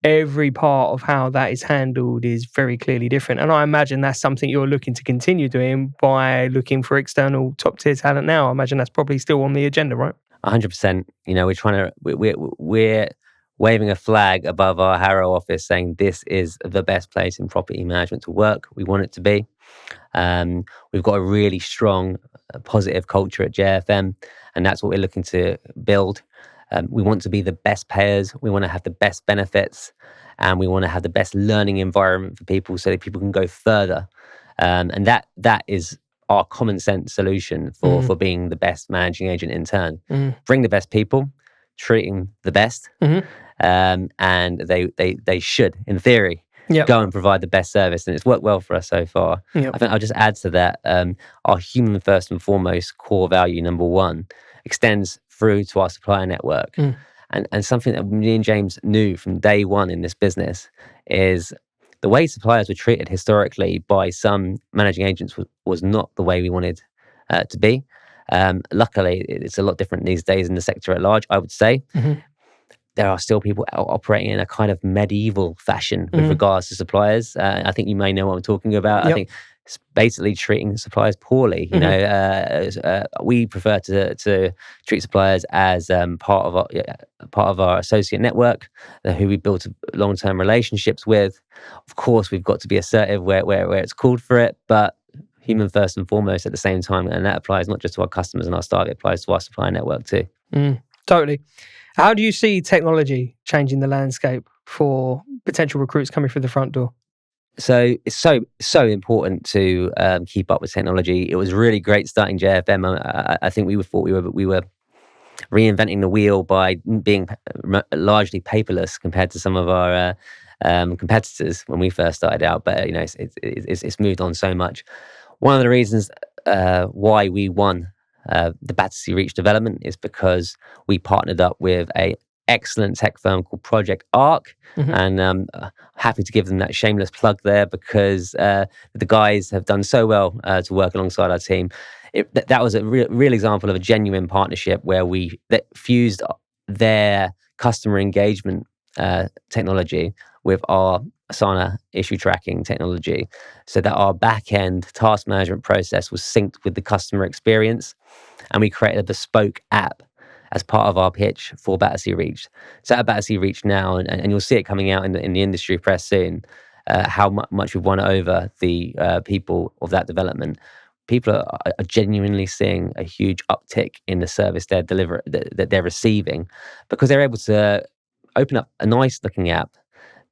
every part of how that is handled is very clearly different. And I imagine that's something you're looking to continue doing by looking for external top tier talent now. I imagine that's probably still on the agenda, right? 100%. You know, we're waving a flag above our Harrow office saying this is the best place in property management to work. We want it to be. We've got a really strong, positive culture at JFM, and that's what we're looking to build. We want to be the best payers. We want to have the best benefits, and we want to have the best learning environment for people so that people can go further. And that is our common sense solution for being the best managing agent in turn. Bring the best people, treating the best, and they should, in theory, go and provide the best service. And it's worked well for us so far. I think I'll just add to that, our human first and foremost core value, number one, extends through to our supplier network. And something that me and James knew from day one in this business is the way suppliers were treated historically by some managing agents was not the way we wanted to be. Luckily, it's a lot different these days in the sector at large, I would say. There are still people operating in a kind of medieval fashion with regards to suppliers. I think you may know what I'm talking about. I think it's basically treating suppliers poorly. You know, we prefer to treat suppliers as part of our associate network, who we build long-term relationships with. Of course, we've got to be assertive where it's called for it, but human first and foremost at the same time, and that applies not just to our customers and our staff; it applies to our supplier network too. Totally. How do you see technology changing the landscape for potential recruits coming through the front door? So it's so important to keep up with technology. It was really great starting JFM. I think we thought we were reinventing the wheel by being largely paperless compared to some of our competitors when we first started out. But you know, it's moved on so much. One of the reasons why we won the Battersea Reach development is because we partnered up with a excellent tech firm called Project Arc, and happy to give them that shameless plug there because the guys have done so well to work alongside our team. That was a real example of a genuine partnership where that fused their customer engagement technology with our Asana issue tracking technology, so that our back-end task management process was synced with the customer experience, and we created a bespoke app as part of our pitch for Battersea Reach. So at Battersea Reach now, and you'll see it coming out in the industry press soon, how much we've won over the people of that development. People are genuinely seeing a huge uptick in the service that they're receiving, because they're able to open up a nice looking app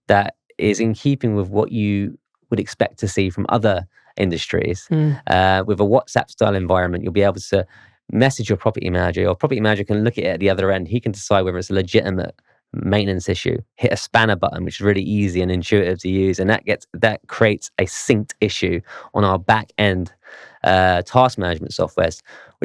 that is in keeping with what you would expect to see from other industries. With a WhatsApp style environment, you'll be able to message your property manager. Your property manager can look at it at the other end. He can decide whether it's a legitimate maintenance issue, hit a spanner button, which is really easy and intuitive to use, and that creates a synced issue on our back end task management software,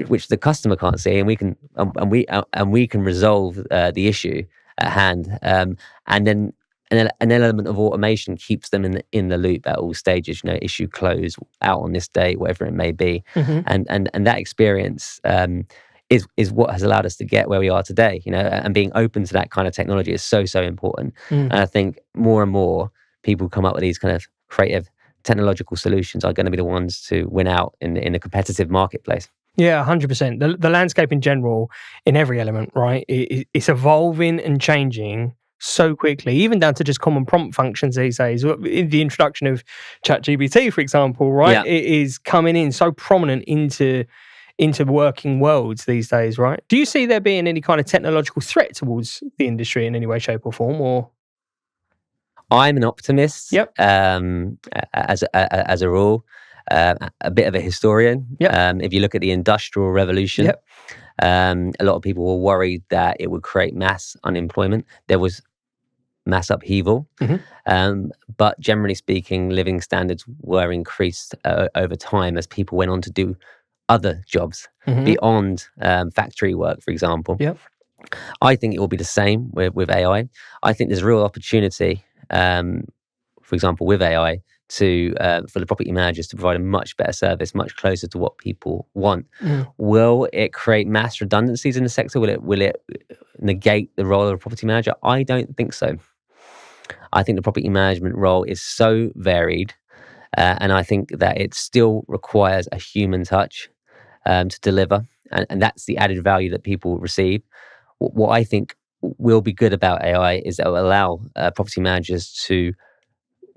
which the customer can't see, and we can resolve the issue at hand, and then an element of automation keeps them in the loop at all stages. You know, issue close, out on this day, whatever it may be, and that experience is what has allowed us to get where we are today. You know, and being open to that kind of technology is so important. And I think more and more people come up with these kind of creative technological solutions are going to be the ones to win out in a competitive marketplace. Yeah, 100%. The landscape in general, in every element, right? It's evolving and changing so quickly, even down to just common prompt functions these days. In the introduction of ChatGPT, for example, right? It is coming in so prominent into working worlds these days, right? Do you see there being any kind of technological threat towards the industry in any way, shape, or form? Or I'm an optimist. As a rule, a bit of a historian. If you look at the Industrial Revolution, a lot of people were worried that it would create mass unemployment. There was mass upheaval, but generally speaking, living standards were increased over time as people went on to do other jobs beyond factory work, for example. I think it will be the same with AI. I think there's real opportunity, for example, with AI, for the property managers to provide a much better service, much closer to what people want. Will it create mass redundancies in the sector? Will it negate the role of a property manager? I don't think so. I think the property management role is so varied, and I think that it still requires a human touch to deliver, and that's the added value that people receive. What I think will be good about AI is that it will allow property managers to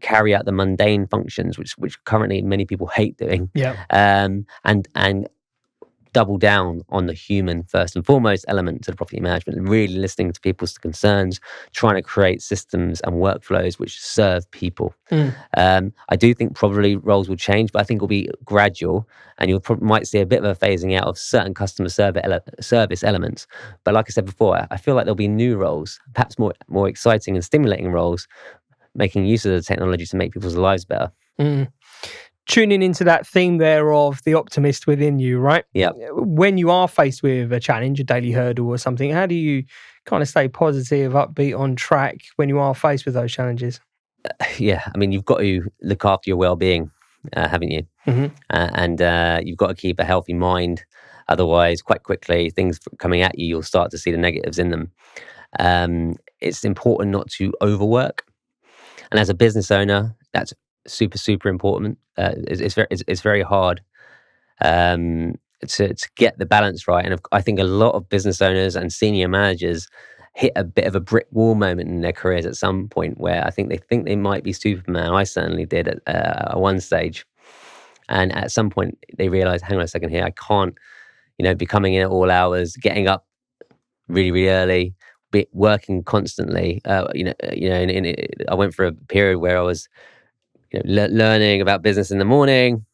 carry out the mundane functions, which currently many people hate doing, and double down on the human first and foremost element to the property management, and really listening to people's concerns, trying to create systems and workflows which serve people. I do think probably roles will change, but I think it'll be gradual, and you might see a bit of a phasing out of certain customer service elements. But like I said before, I feel like there'll be new roles, perhaps more exciting and stimulating roles, making use of the technology to make people's lives better. Tuning into that theme there of the optimist within you, right? Yeah. When you are faced with a challenge, a daily hurdle or something, how do you kind of stay positive, upbeat, on track when you are faced with those challenges? I mean, you've got to look after your well-being, haven't you? And you've got to keep a healthy mind. Otherwise, quite quickly, things coming at you, you'll start to see the negatives in them. It's important not to overwork. And as a business owner, that's super, super important. It's very hard to get the balance right. And I think a lot of business owners and senior managers hit a bit of a brick wall moment in their careers at some point where I think they might be Superman. I certainly did at one stage. And at some point they realized, hang on a second here, I can't, be coming in at all hours, getting up really, really early, working constantly. I went for a period where I was learning about business in the morning,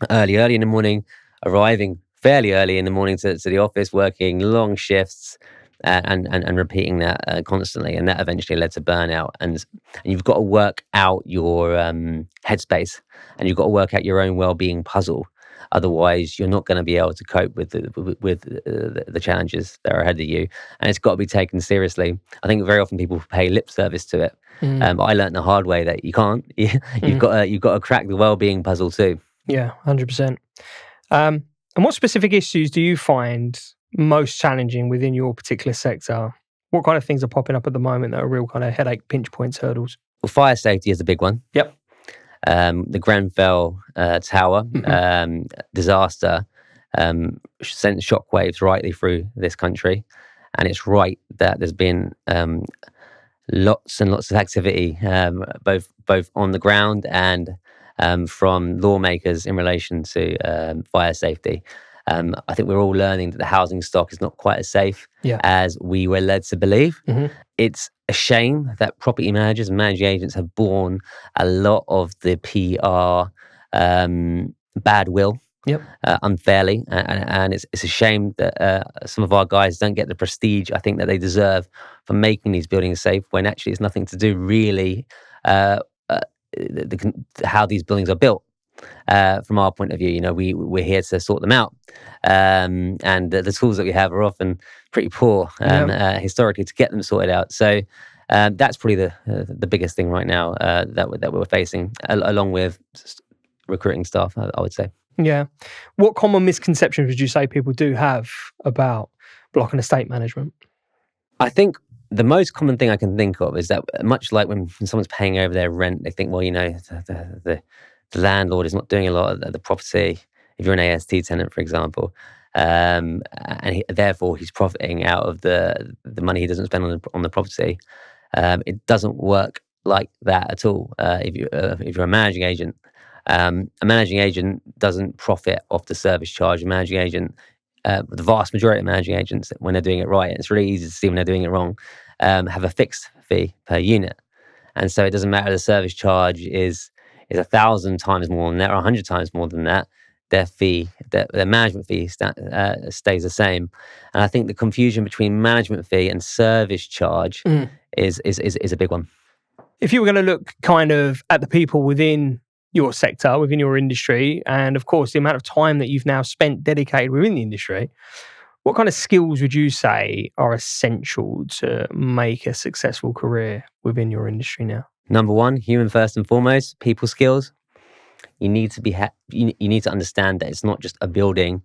early in the morning, arriving fairly early in the morning to the office, working long shifts, and repeating that constantly, and that eventually led to burnout. And you've got to work out your headspace, and you've got to work out your own well-being puzzle. Otherwise, you're not going to be able to cope with the challenges that are ahead of you, and it's got to be taken seriously. I think very often people pay lip service to it. But I learned the hard way that you can't. You've got to crack the well-being puzzle too. Yeah, 100%. And what specific issues do you find most challenging within your particular sector? What kind of things are popping up at the moment that are real kind of headache, pinch points, hurdles? Well, fire safety is a big one. Yep. The Grenfell Tower disaster sent shockwaves rightly through this country, and it's right that there's been lots and lots of activity, both on the ground and from lawmakers in relation to fire safety. I think we're all learning that the housing stock is not quite as safe as we were led to believe. It's a shame that property managers and managing agents have borne a lot of the PR bad will unfairly, and it's a shame that some of our guys don't get the prestige I think that they deserve for making these buildings safe, when actually it's nothing to do really how these buildings are built. From our point of view, we're here to sort them out, and the tools that we have are often pretty poor historically to get them sorted out. So that's probably the biggest thing right now that we're facing, along with recruiting staff, I would say. Yeah. What common misconceptions would you say people do have about block and estate management? I think the most common thing I can think of is that, much like when someone's paying over their rent, they think, well, the landlord is not doing a lot of the property. If you're an AST tenant, for example, and therefore he's profiting out of the money he doesn't spend on the property. It doesn't work like that at all. If you're a managing agent, a managing agent doesn't profit off the service charge. A managing agent, the vast majority of managing agents, when they're doing it right, and it's really easy to see when they're doing it wrong, have a fixed fee per unit, and so it doesn't matter. The service charge is 1,000 times more than that, or 100 times more than that. Their management fee stays the same. And I think the confusion between management fee and service charge is a big one. If you were going to look kind of at the people within your sector, within your industry, and of course the amount of time that you've now spent dedicated within the industry, what kind of skills would you say are essential to make a successful career within your industry now? Number one, human first and foremost, people skills. You need to you need to understand that it's not just a building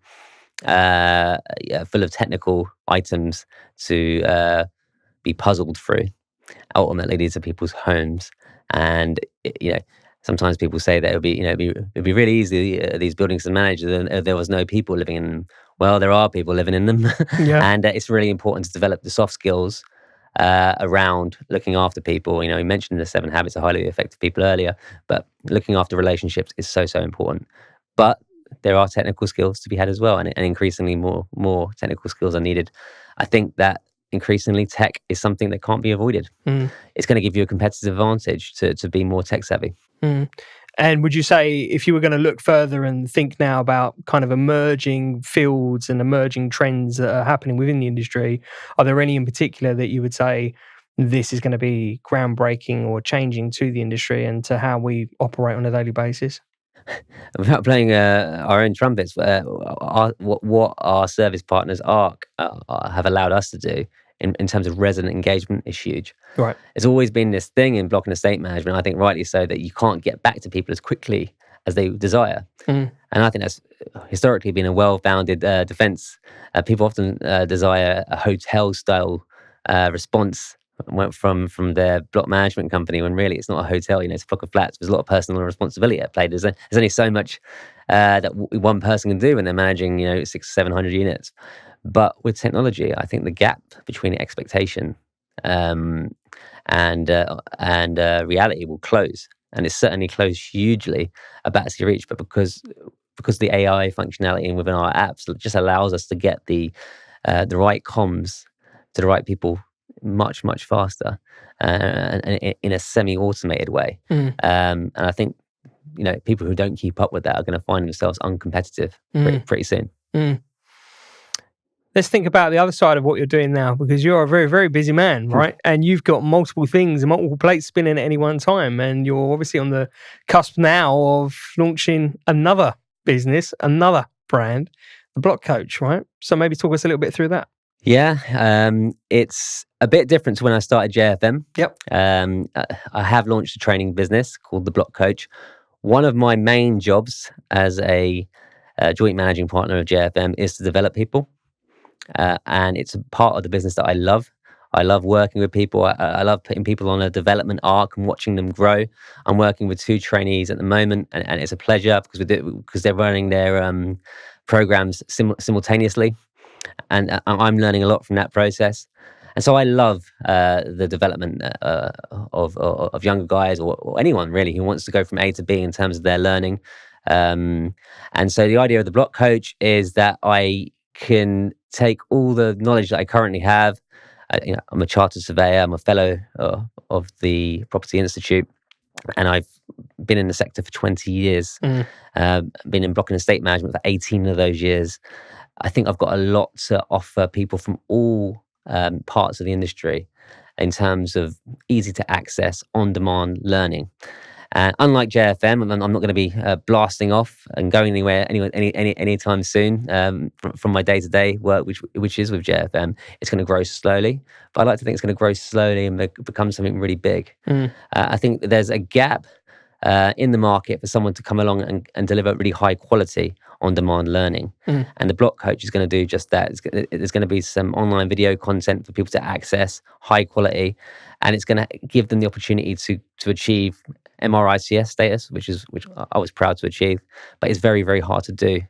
full of technical items to be puzzled through. Ultimately, these are people's homes, and sometimes people say that it'd be really easy these buildings to manage if there was no people living in them. Well, there are people living in them, and it's really important to develop the soft skills around looking after people. You know, we mentioned the 7 habits of highly effective people earlier, but looking after relationships is so important. But there are technical skills to be had as well, and increasingly more technical skills are needed. I think that increasingly tech is something that can't be avoided. It's going to give you a competitive advantage to be more tech savvy. And would you say, if you were going to look further and think now about kind of emerging fields and emerging trends that are happening within the industry, are there any in particular that you would say this is going to be groundbreaking or changing to the industry and to how we operate on a daily basis? Without playing our own trumpets, what our service partners have allowed us to do in terms of resident engagement is huge. Right. It's always been this thing in block and estate management, I think rightly so, that you can't get back to people as quickly as they desire. And I think that's historically been a well-founded defense. People often desire a hotel-style response from their block management company, when really it's not a hotel. You know, it's a block of flats. There's a lot of personal responsibility at play. There's only so much that one person can do when they're managing, 600-700 units. But with technology, I think the gap between expectation and reality will close, and it's certainly closed hugely at Battersea Reach. But because the AI functionality within our apps just allows us to get the right comms to the right people much faster, and in a semi-automated way. And I think people who don't keep up with that are going to find themselves uncompetitive pretty soon. Let's think about the other side of what you're doing now, because you're a very, very busy man, right? And you've got multiple things and multiple plates spinning at any one time. And you're obviously on the cusp now of launching another business, another brand, the Block Coach, right? So maybe talk us a little bit through that. Yeah, it's a bit different to when I started JFM. Yep. I have launched a training business called the Block Coach. One of my main jobs as a joint managing partner of JFM is to develop people. And it's a part of the business that I love. I love working with people. I love putting people on a development arc and watching them grow. I'm working with 2 trainees at the moment, and it's a pleasure because they're running their programs simultaneously, and I'm learning a lot from that process. And so I love the development of younger guys or anyone really who wants to go from A to B in terms of their learning. And so the idea of the Block Coach is that I can take all the knowledge that I currently have. I'm a chartered surveyor. I'm a fellow of the Property Institute, and I've been in the sector for 20 years. Been in block and estate management for 18 of those years. I think I've got a lot to offer people from all parts of the industry in terms of easy to access, on-demand learning. And unlike JFM, I'm not going to be blasting off and going anywhere anytime soon from my day-to-day work, which is with JFM. It's going to grow slowly, but I like to think it's going to grow slowly and become something really big. I think there's a gap in the market for someone to come along and deliver really high quality on-demand learning. And the Block Coach is going to do just that. There's going to be some online video content for people to access, high quality, and it's going to give them the opportunity to achieve MRICS status, which I was proud to achieve, but it's very, very hard to do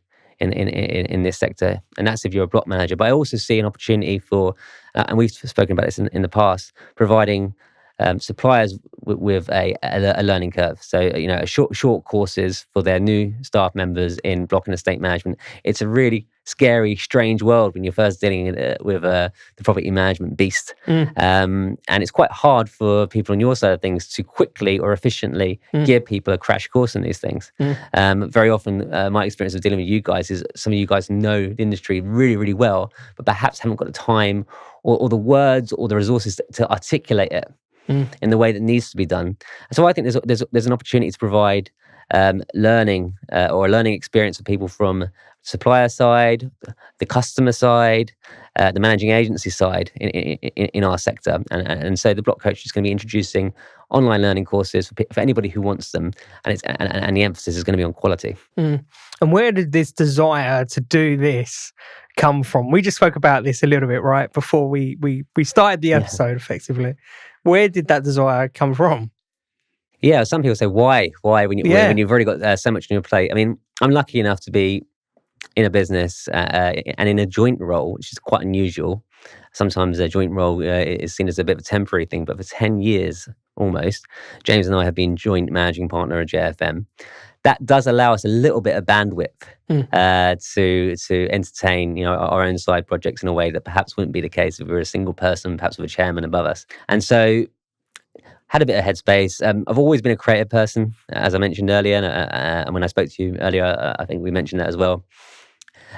in this sector, and that's if you're a block manager. But I also see an opportunity for, and we've spoken about this in the past, providing suppliers with a learning curve. So, short courses for their new staff members in block and estate management. It's a really scary, strange world when you're first dealing with the property management beast. And it's quite hard for people on your side of things to quickly or efficiently give people a crash course in these things. Very often, my experience of dealing with you guys is some of you guys know the industry really, really well, but perhaps haven't got the time or the words or the resources to articulate it in the way that needs to be done. And so I think there's an opportunity to provide learning or a learning experience for people from supplier side, the customer side, the managing agency side in our sector. And so the Block Coach is going to be introducing online learning courses for anybody who wants them, and the emphasis is going to be on quality. And where did this desire to do this come from? We just spoke about this a little bit right before we started the episode. Effectively, where did that desire come from? Yeah, some people say why when you've already got so much on your plate. I mean, I'm lucky enough to be in a business and in a joint role, which is quite unusual, sometimes a joint role is seen as a bit of a temporary thing, but for 10 years almost, James and I have been joint managing partner at JFM. That does allow us a little bit of bandwidth to entertain, our own side projects in a way that perhaps wouldn't be the case if we were a single person, perhaps with a chairman above us. And so had a bit of headspace. I've always been a creative person, as I mentioned earlier, and when I spoke to you earlier, I think we mentioned that as well.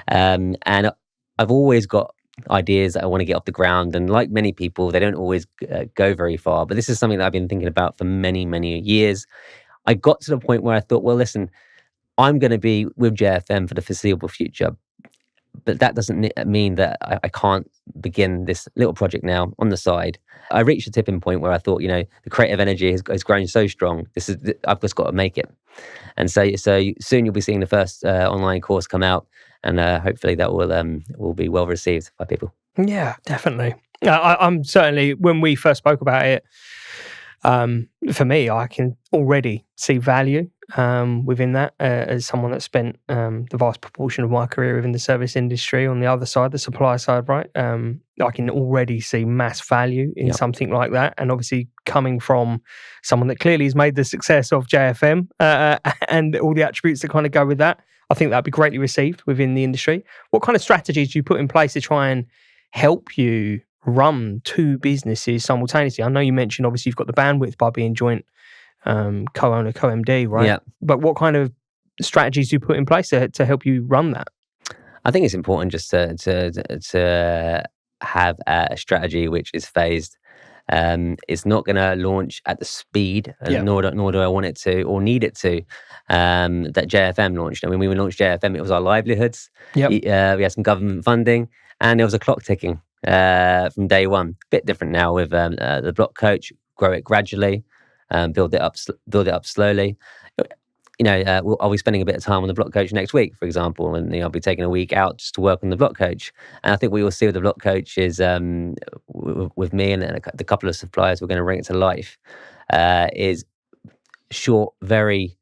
And I've always got ideas that I want to get off the ground, and like many people, they don't always go very far. But this is something that I've been thinking about for many, many years. I got to the point where I thought, well, listen, I'm going to be with JFM for the foreseeable future. But that doesn't mean that I can't begin this little project now on the side. I reached a tipping point where I thought, the creative energy has grown so strong. I've just got to make it. And so soon you'll be seeing the first online course come out, and hopefully that will be well received by people. Yeah, definitely. I'm certainly, when we first spoke about it, for me, I can already see value within that as someone that spent the vast proportion of my career within the service industry on the other side, the supply side, right? I can already see mass value in something like that. And obviously coming from someone that clearly has made the success of JFM and all the attributes that kind of go with that, I think that'd be greatly received within the industry. What kind of strategies do you put in place to try and help you run two businesses simultaneously? I know you mentioned obviously you've got the bandwidth by being joint co-owner, co-MD, right? Yeah. But what kind of strategies do you put in place to help you run that? I think it's important just to have a strategy which is phased. It's not going to launch at the speed, nor do I want it to or need it to, that JFM launched. I mean, when we launched JFM, it was our livelihoods. Yep. We had some government funding, and there was a clock ticking from day one. Bit different now with the block coach. Grow it gradually, build it up slowly. I'll be spending a bit of time on the block coach next week, for example, and I'll be taking a week out just to work on the block coach. And I think what you'll see with the block coach is with me and the couple of suppliers we're going to bring it to life is short, very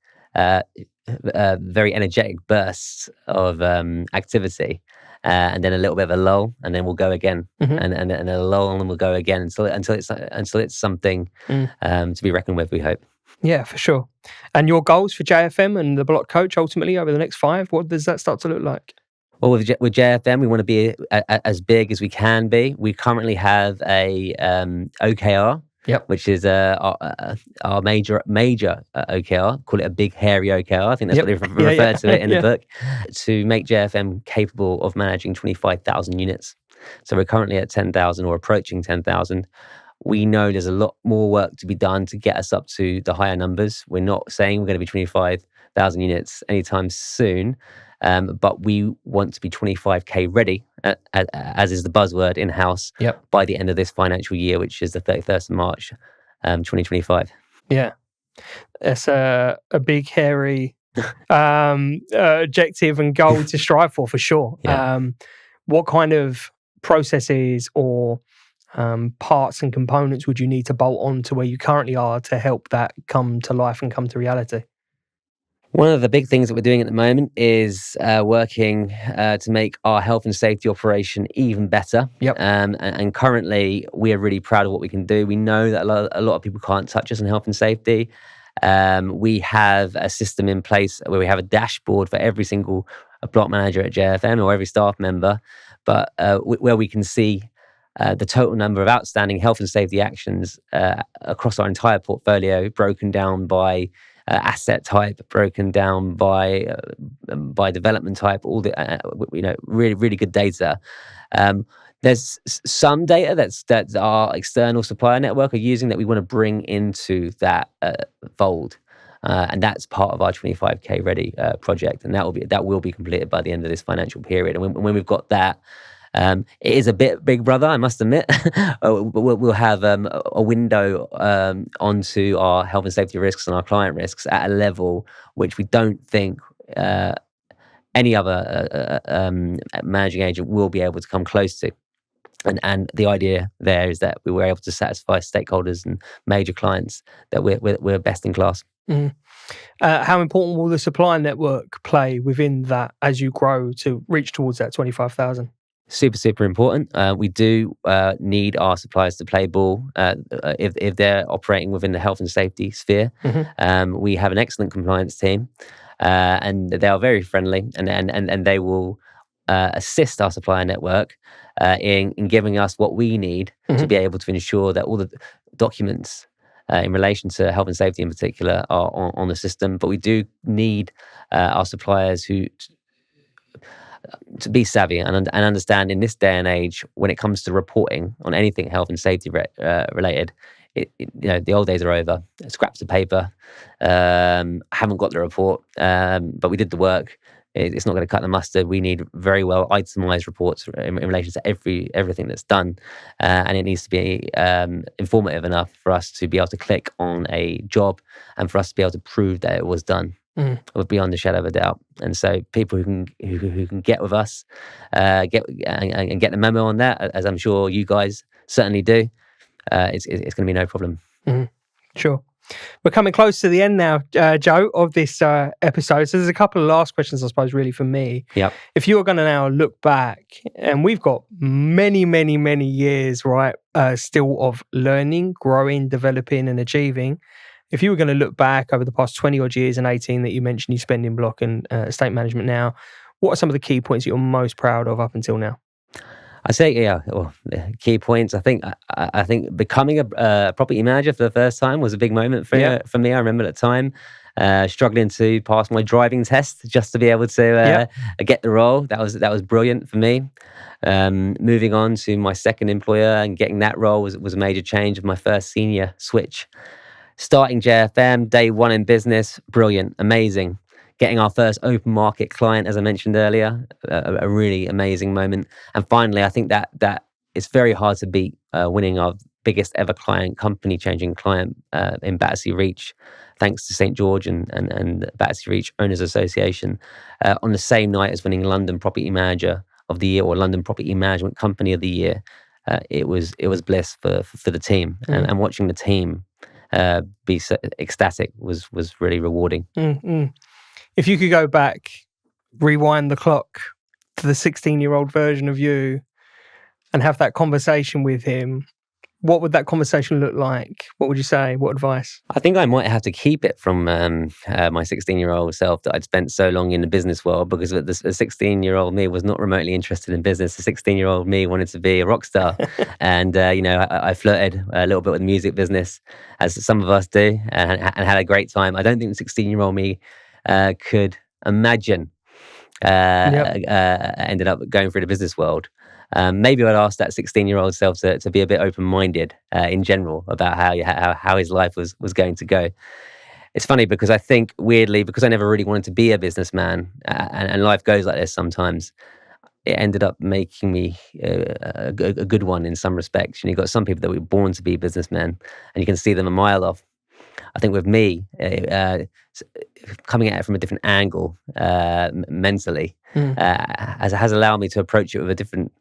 energetic bursts of activity. And then a little bit of a lull, and then we'll go again, and a lull, and then we'll go again until it's something to be reckoned with. We hope. Yeah, for sure. And your goals for JFM and the block coach ultimately over the next 5, what does that start to look like? Well, with JFM, we want to be as big as we can be. We currently have a OKR, which is our major OKR. Call it a big hairy OKR. I think that's what they refer to it in the book. To make JFM capable of managing 25,000 units. So we're currently at 10,000 or approaching 10,000. We know there's a lot more work to be done to get us up to the higher numbers. We're not saying we're going to be 25,000 units anytime soon, but we want to be 25k ready, as is the buzzword in-house, by the end of this financial year, which is the 31st of March, 2025. Yeah, it's a big, hairy objective and goal to strive for sure. Yeah. What kind of processes or parts and components would you need to bolt on to where you currently are to help that come to life and come to reality? One of the big things that we're doing at the moment is working to make our health and safety operation even better. And currently, we are really proud of what we can do. We know that a lot of people can't touch us in health and safety. We have a system in place where we have a dashboard for every single block manager at JFM or every staff member, but where we can see the total number of outstanding health and safety actions across our entire portfolio, broken down by asset type, broken down by development type. All the really, really good data. There's some data that our external supplier network are using that we want to bring into that fold. And that's part of our 25k ready project, and that will be completed by the end of this financial period. And when we've got that, it is a bit big brother, I must admit. We'll have a window onto our health and safety risks and our client risks at a level which we don't think any other managing agent will be able to come close to. And the idea there is that we were able to satisfy stakeholders and major clients that we're best in class. Mm. How important will the supply network play within that as you grow to reach towards that 25,000? Super important. We do need our suppliers to play ball if they're operating within the health and safety sphere. We have an excellent compliance team, and they are very friendly, and they will assist our supplier network in giving us what we need to be able to ensure that all the documents in relation to health and safety in particular are on the system. But we do need our suppliers to be savvy and understand in this day and age when it comes to reporting on anything health and safety related. The old days are over. Scraps of paper. Haven't got the report, but we did the work. It's not going to cut the mustard. We need very well itemized reports in relation to everything that's done, and it needs to be informative enough for us to be able to click on a job and for us to be able to prove that it was done. Beyond a shadow of a doubt. And so people who can get with us, get the memo on that, as I'm sure you guys certainly do, it's going to be no problem. Sure. We're coming close to the end now, Joe, of this episode. So there's a couple of last questions, I suppose, really for me. Yep. If you were going to now look back, and we've got many, many, many years, right, still of learning, growing, developing and achieving. If you were going to look back over the past 20 odd years and 18 that you mentioned you spend in block and estate management now, what are some of the key points that you're most proud of up until now? I say, the key points. I think becoming a property manager for the first time was a big moment for me. I remember at the time struggling to pass my driving test just to be able to get the role. That was brilliant for me. Moving on to my second employer and getting that role was a major change of my first senior switch. Starting JFM, day one in business, brilliant, amazing. Getting our first open market client, as I mentioned earlier, a really amazing moment. And finally, I think that it's very hard to beat winning our biggest ever client, company-changing client in Battersea Reach, thanks to St. George and Battersea Reach Owners Association, on the same night as winning London Property Manager of the Year or London Property Management Company of the Year. It was bliss for the team, and watching the team be so ecstatic was really rewarding. If you could go back, rewind the clock to the 16-year-old version of you and have that conversation with him, what would that conversation look like? What would you say? What advice? I think I might have to keep it from my 16-year-old self that I'd spent so long in the business world, because the 16-year-old me was not remotely interested in business. The 16-year-old me wanted to be a rock star. And, I flirted a little bit with the music business, as some of us do, and had a great time. I don't think the 16-year-old me could imagine ended up going through the business world. Maybe I'd ask that 16-year-old self to be a bit open-minded in general about how his life was going to go. It's funny because I think, weirdly, because I never really wanted to be a businessman, and life goes like this sometimes, it ended up making me a good one in some respects. You've got some people that were born to be businessmen, and you can see them a mile off. I think with me, coming at it from a different angle mentally has allowed me to approach it with a different,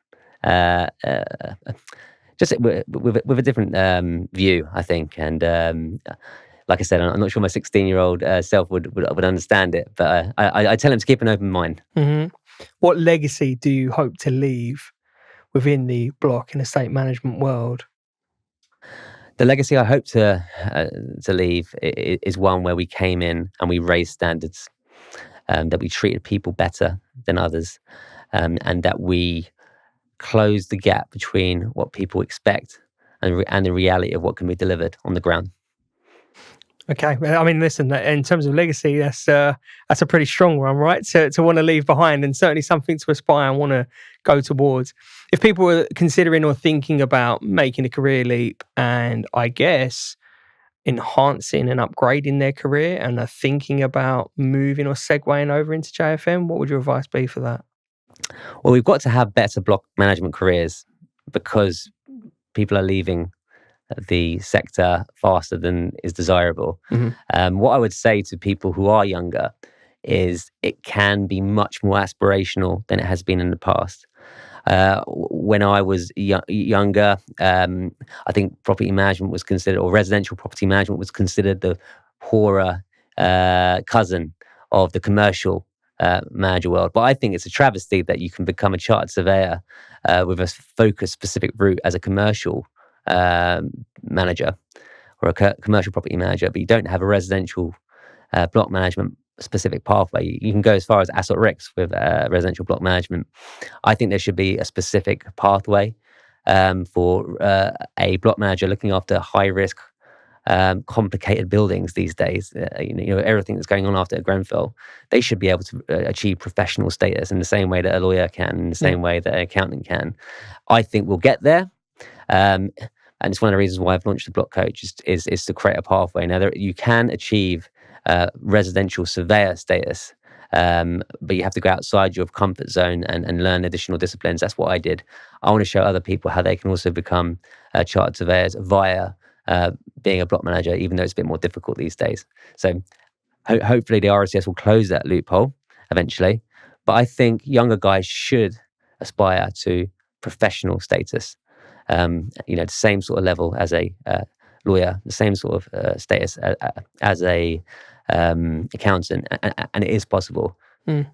just with a different view, I think. And like I said, I'm not sure my 16-year-old self would understand it, but I tell him to keep an open mind. What legacy do you hope to leave within the block and estate management world? The legacy I hope to leave is one where we came in and we raised standards, that we treated people better than others, and that we closed the gap between what people expect and the reality of what can be delivered on the ground. Okay, I mean, listen, in terms of legacy, that's a pretty strong one, right? To want to leave behind, and certainly something to aspire and want to go towards. If people were considering or thinking about making a career leap and, I guess, enhancing and upgrading their career and are thinking about moving or segueing over into JFM, what would your advice be for that? Well, we've got to have better block management careers because people are leaving the sector faster than is desirable. What I would say to people who are younger is it can be much more aspirational than it has been in the past. When I was younger, I think property management was considered, or residential property management was considered, the poorer cousin of the commercial manager world. But I think it's a travesty that you can become a chartered surveyor with a focused specific route as a commercial manager or a commercial property manager, but you don't have a residential block management specific pathway. You can go as far as asset RICS with residential block management. I think there should be a specific pathway for a block manager looking after high risk, complicated buildings these days. Everything that's going on after Grenfell, they should be able to achieve professional status in the same way that a lawyer can, in the same way that an accountant can. I think we'll get there. And it's one of the reasons why I've launched the Block Coach is to create a pathway. Now, you can achieve residential surveyor status, but you have to go outside your comfort zone and learn additional disciplines. That's what I did. I want to show other people how they can also become chartered surveyors via being a block manager, even though it's a bit more difficult these days. So hopefully the RSCS will close that loophole eventually. But I think younger guys should aspire to professional status. The same sort of level as a lawyer, the same sort of status as a accountant, and it is possible. And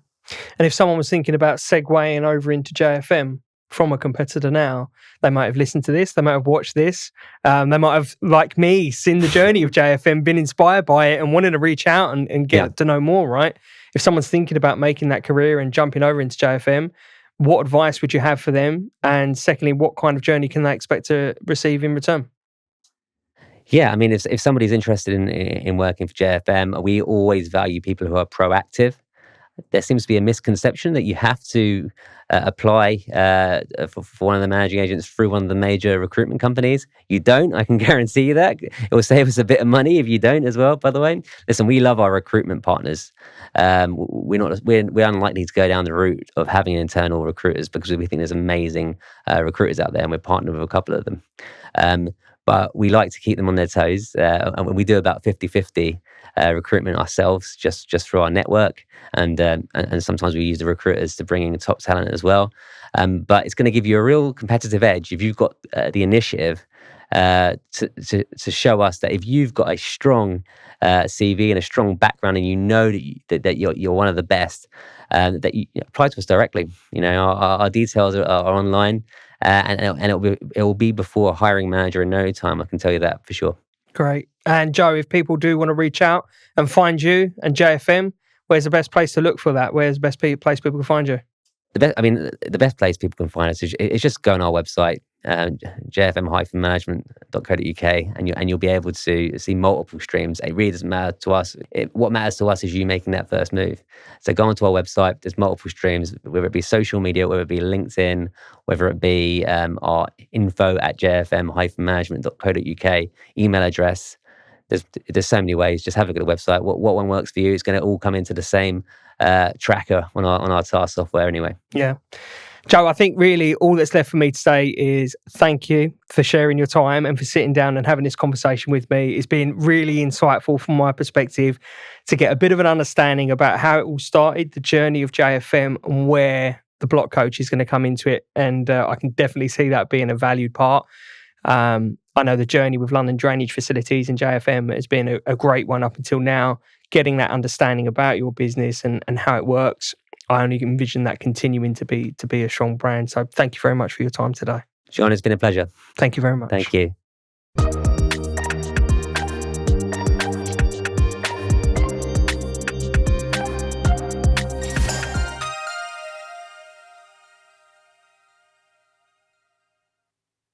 if someone was thinking about segueing over into JFM from a competitor now, they might have listened to this, they might have watched this, they might have, like me, seen the journey of JFM, been inspired by it and wanted to reach out and get to know more, right? If someone's thinking about making that career and jumping over into JFM, what advice would you have for them? And secondly, what kind of journey can they expect to receive in return? Yeah, I mean, if somebody's interested in working for JFM, we always value people who are proactive. There seems to be a misconception that you have to apply for one of the managing agents through one of the major recruitment companies. You don't. I can guarantee you that. It will save us a bit of money if you don't as well, by the way. Listen, we love our recruitment partners. We're unlikely to go down the route of having internal recruiters because we think there's amazing recruiters out there, and we're partnered with a couple of them. But we like to keep them on their toes, and we do about 50-50 recruitment ourselves, just through our network, and sometimes we use the recruiters to bring in top talent as well. But it's going to give you a real competitive edge if you've got the initiative to show us that if you've got a strong CV and a strong background, and you know that you're one of the best, that you apply to us directly. Our details are online. And it will be before a hiring manager in no time. I can tell you that for sure. Great. And Joe, if people do want to reach out and find you and JFM, where's the best place to look for that? Where's the best place people can find you? The best place people can find us is just go on our website, jfm-management.co.uk, and you'll be able to see multiple streams. It really doesn't matter to us. What matters to us is you making that first move. So go onto our website. There's multiple streams, whether it be social media, whether it be LinkedIn, whether it be our info@jfm-management.co.uk email address. There's so many ways. Just have a look at the website. What one works for you is going to all come into the same tracker on our task software anyway. Yeah. Joe, I think really all that's left for me to say is thank you for sharing your time and for sitting down and having this conversation with me. It's been really insightful from my perspective to get a bit of an understanding about how it all started, the journey of JFM, and where the Block Coach is going to come into it. And I can definitely see that being a valued part. I know the journey with London Drainage Facilities and JFM has been a great one up until now. Getting that understanding about your business and how it works, I only envision that continuing to be a strong brand. So thank you very much for your time today. John, it's been a pleasure. Thank you very much. Thank you.